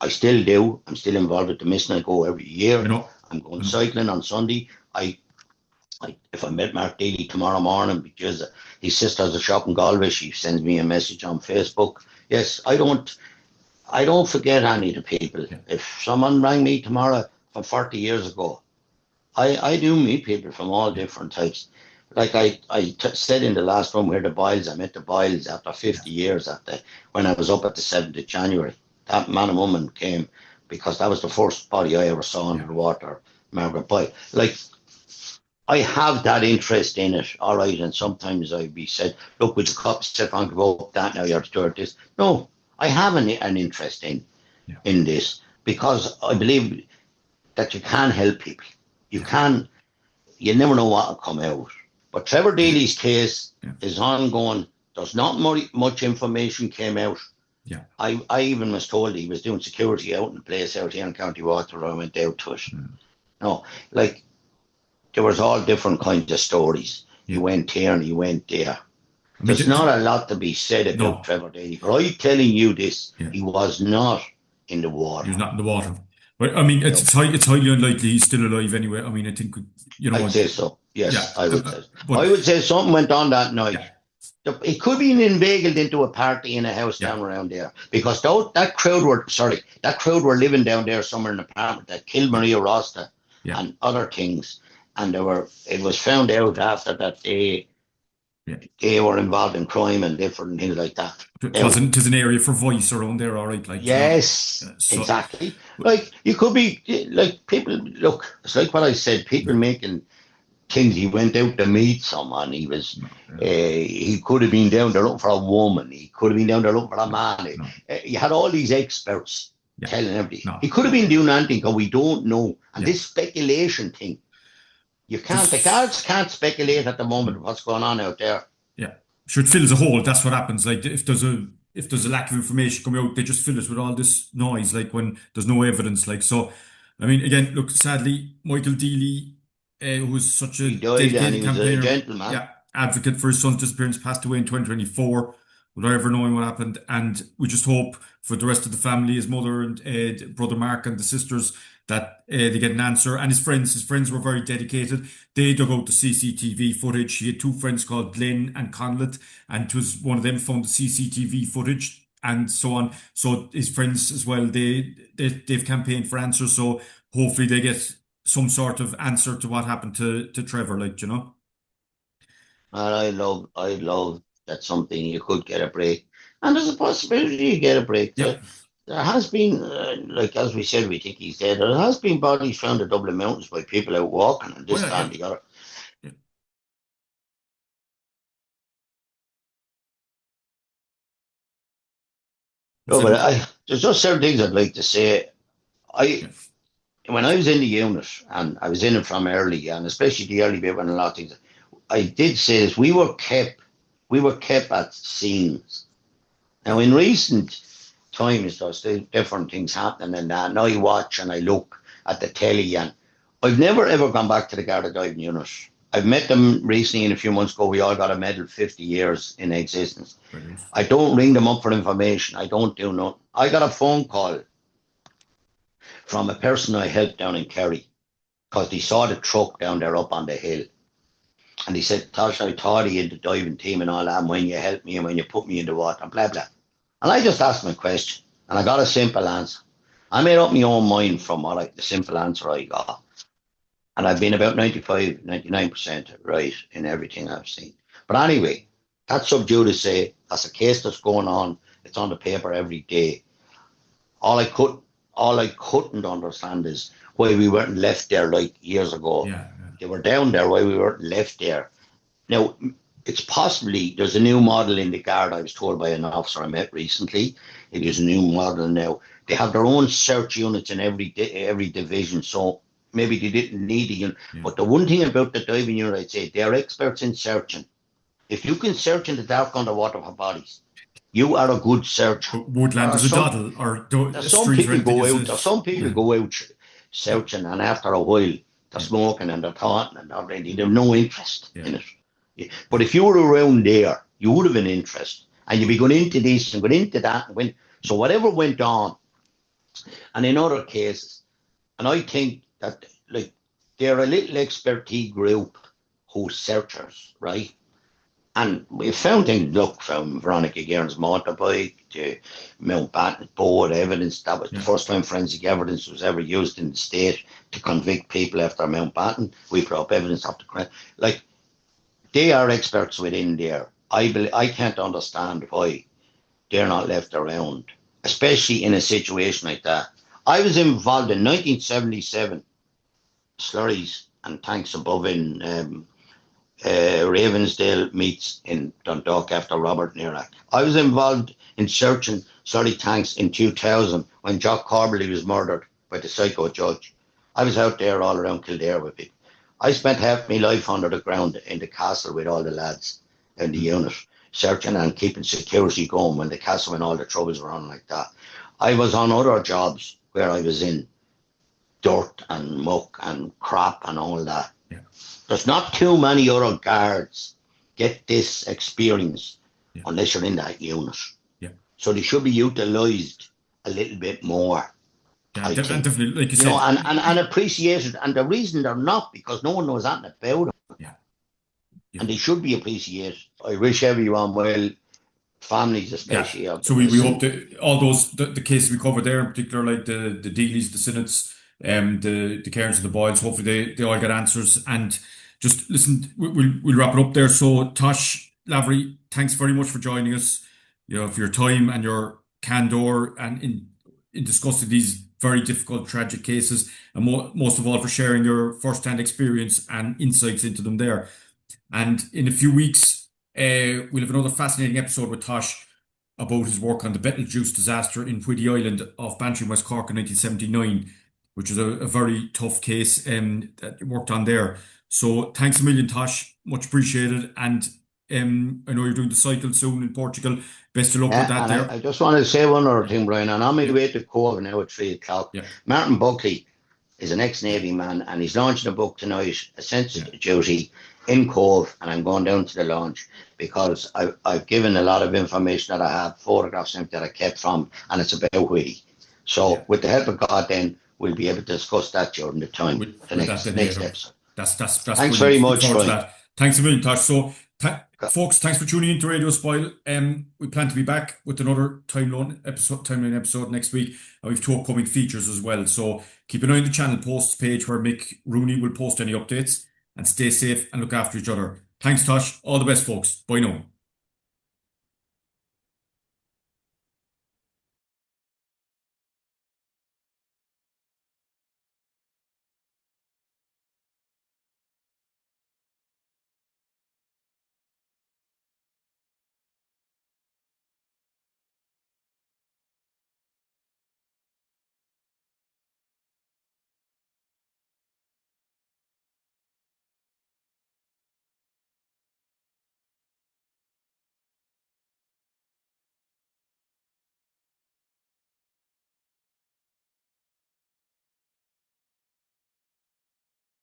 I still do. I'm still involved with the Missing. I go every I year. know. I'm going cycling on Sunday. If I met Mark Deely tomorrow morning, because his sister has a shop in Galway, she sends me a message on Facebook. Yes, I don't forget any of the people. Yeah, If someone rang me tomorrow from 40 years ago, I do meet people from all yeah, different types. Like said in the last one, where the Boyles, I met the Boyles after yeah, 50 years when I was up at the 7th of January. That man and woman came because that was the first body I ever saw yeah, under the water, Margaret Boyle. Like, I have that interest in it, all right, and sometimes I'd be said, look, would the cops sit on go up that now, you're doing this? No, I have an interest yeah, in this because I believe that you can help people. You yeah, can, you never know what will come out. But Trevor yeah, Deely's case yeah, is ongoing. There's not much information came out. yeah. I even was told he was doing security out in the place out here in County Water. I went out to it. Mm. No, like, there was all different kinds of stories. He Yeah. went here and he went there. I mean, There's not a lot to be said about no. Trevor Deely, but I'm telling you this, Yeah. he was not in the He water. was not in the water. But I mean, No, it's highly unlikely he's still alive anyway. I mean, I think, you I'd know, say so. yeah. Yes, I would say. But I would say something went on that night. yeah, It could be inveigled into a party in a house yeah, down around there because that crowd were living down there somewhere in an apartment that killed yeah, Maria Rosta yeah, and other things. And it was found out after that yeah. they were involved in crime and different things like that. Now, It was an area for voice around there, all right. Like, you know, yes, so, exactly. Like, you could be like people. Look, it's like what I said. People yeah, making things. He went out to meet someone. He could have been down there looking for a woman. He could have been down there looking for a man. No. You had all these experts Yeah. telling everything. No. He could have been doing anything because we don't know. And Yeah. this speculation thing, the guards can't speculate at the moment what's going on out there. Yeah. Sure, it fills a hole. That's what happens. Like if there's a lack of information coming out, they just fill it with all this noise, like when there's no evidence. Like so, I mean, again, look, sadly, Michael Deely, who was such a He died and dedicated he was a campaigner, gentleman. advocate for his son's disappearance, passed away in 2024 without ever knowing what happened. And we just hope for the rest of the family, his mother and brother Mark and the sisters, that they get an answer. And his friends. His friends were very dedicated. They dug out the CCTV footage. He had two friends called Glenn and Conlett, and it was one of them found the CCTV footage and so on. So his friends as well, they've campaigned for answers. So hopefully they get some sort of answer to what happened to Trevor, like, you know. And I love that something you could get a break. And there's a possibility you get a break. Yeah. There has been, like as we said, we think he's dead. There has been bodies found at Dublin Mountains by people out walking and this, that, and the other. Yeah. No, but there's just certain things I'd like to say. When I was in the unit, and I was in it from early, and especially the early bit when a lot of things, I did say this: we were kept at scenes. Now, in recent times, there's different things happening, and I watch and I look at the telly, and I've never ever gone back to the Garda diving unit. I've met them recently, and a few months ago, we all got a medal, 50 years in existence. Brilliant. I don't ring them up for information. I don't do nothing. I got a phone call from a person I helped down in Kerry because they saw the truck down there up on the hill. And he said, Tosh, I thought he had the diving team and all that, and when you helped me and when you put me in the water, blah, blah. And I just asked him a question, and I got a simple answer. I made up my own mind from the simple answer I got. And I've been about 99% right in everything I've seen. But anyway, that's subdue to say, that's a case that's going on. It's on the paper every day. All I couldn't understand is why we weren't left there like years ago. Yeah. They were down there, why we weren't left there. Now, it's possibly, there's a new model in the Garda, I was told by an officer I met recently. It is a new model now. They have their own search units in every division, so maybe they didn't need a unit. Yeah. But the one thing about the diving unit, I'd say, they're experts in searching. If you can search in the dark underwater for bodies, you are a good searcher. Woodland is a doddle, or some people go out. Some people go out searching, and after a while, they're smoking and they're talking, and they have no interest in it. Yeah. But if you were around there, you would have an interest, and you'd be going into this and going into that, and so whatever went on. And in other cases, and I think that they're a little expertise group who's searchers, right? And we found things, from Veronica Guerin's motorbike to Mountbatten board evidence. That was the first time forensic evidence was ever used in the state to convict people after Mountbatten. We put up evidence after crime. They are experts within there. I can't understand why they're not left around, especially in a situation like that. I was involved in 1977 slurries and tanks above in Ravensdale meets in Dundalk after Robert Nearack. I was involved in searching slurry tanks in 2000 when Jock Corbally was murdered by the psycho judge. I was out there all around Kildare with people. I spent half my life under the ground in the castle with all the lads in the unit, searching and keeping security going when the castle, when all the troubles were on like that. I was on other jobs where I was in dirt and muck and crap and all that. There's not too many other guards get this experience unless you're in that unit. Yeah. So they should be utilised a little bit more. Yeah, definitely, like you said. And appreciated. And the reason they're not, because no one knows anything about them. Yeah. And they should be appreciated. I wish everyone well, families especially. Yeah. So we hope that all those, the cases we covered there, in particular, like the Deelys, the Sinnotts, the Cairns and the Boyles, hopefully they all get answers. And just listen, we'll wrap it up there. So Tosh Lavery, thanks very much for joining us, for your time and your candor and in discussing these very difficult, tragic cases, and most of all for sharing your first-hand experience and insights into them there. And in a few weeks, we'll have another fascinating episode with Tosh about his work on the Betelgeuse disaster in Whiddy Island off Bantry, West Cork in 1979, which is a very tough case that he worked on there. So thanks a million, Tosh. Much appreciated. And I know you're doing the cycle soon in Portugal. Best of luck with that And there. I just want to say one other thing, Brian. I'm on my way to Cove now at 3 o'clock. Yeah, Martin Buckley is an ex-Navy man, and he's launching a book tonight, A Sense yeah, of Duty, in Cove, and I'm going down to the launch because I've given a lot of information that I have, photographs that I kept from, and it's about Whitty. yeah. So with the help of God, then we'll be able to discuss that during the time, the With that next then next later. episode. That's Thanks very brilliant. Look much, forward to Brian. that. Thanks a million, Tosh. So, folks, thanks for tuning in to Radio Espial. We plan to be back with another timeline episode next week, and we've two upcoming features as well. So keep an eye on the channel posts page where Mick Rooney will post any updates. And stay safe and look after each other. Thanks, Tosh. All the best, folks. Bye now.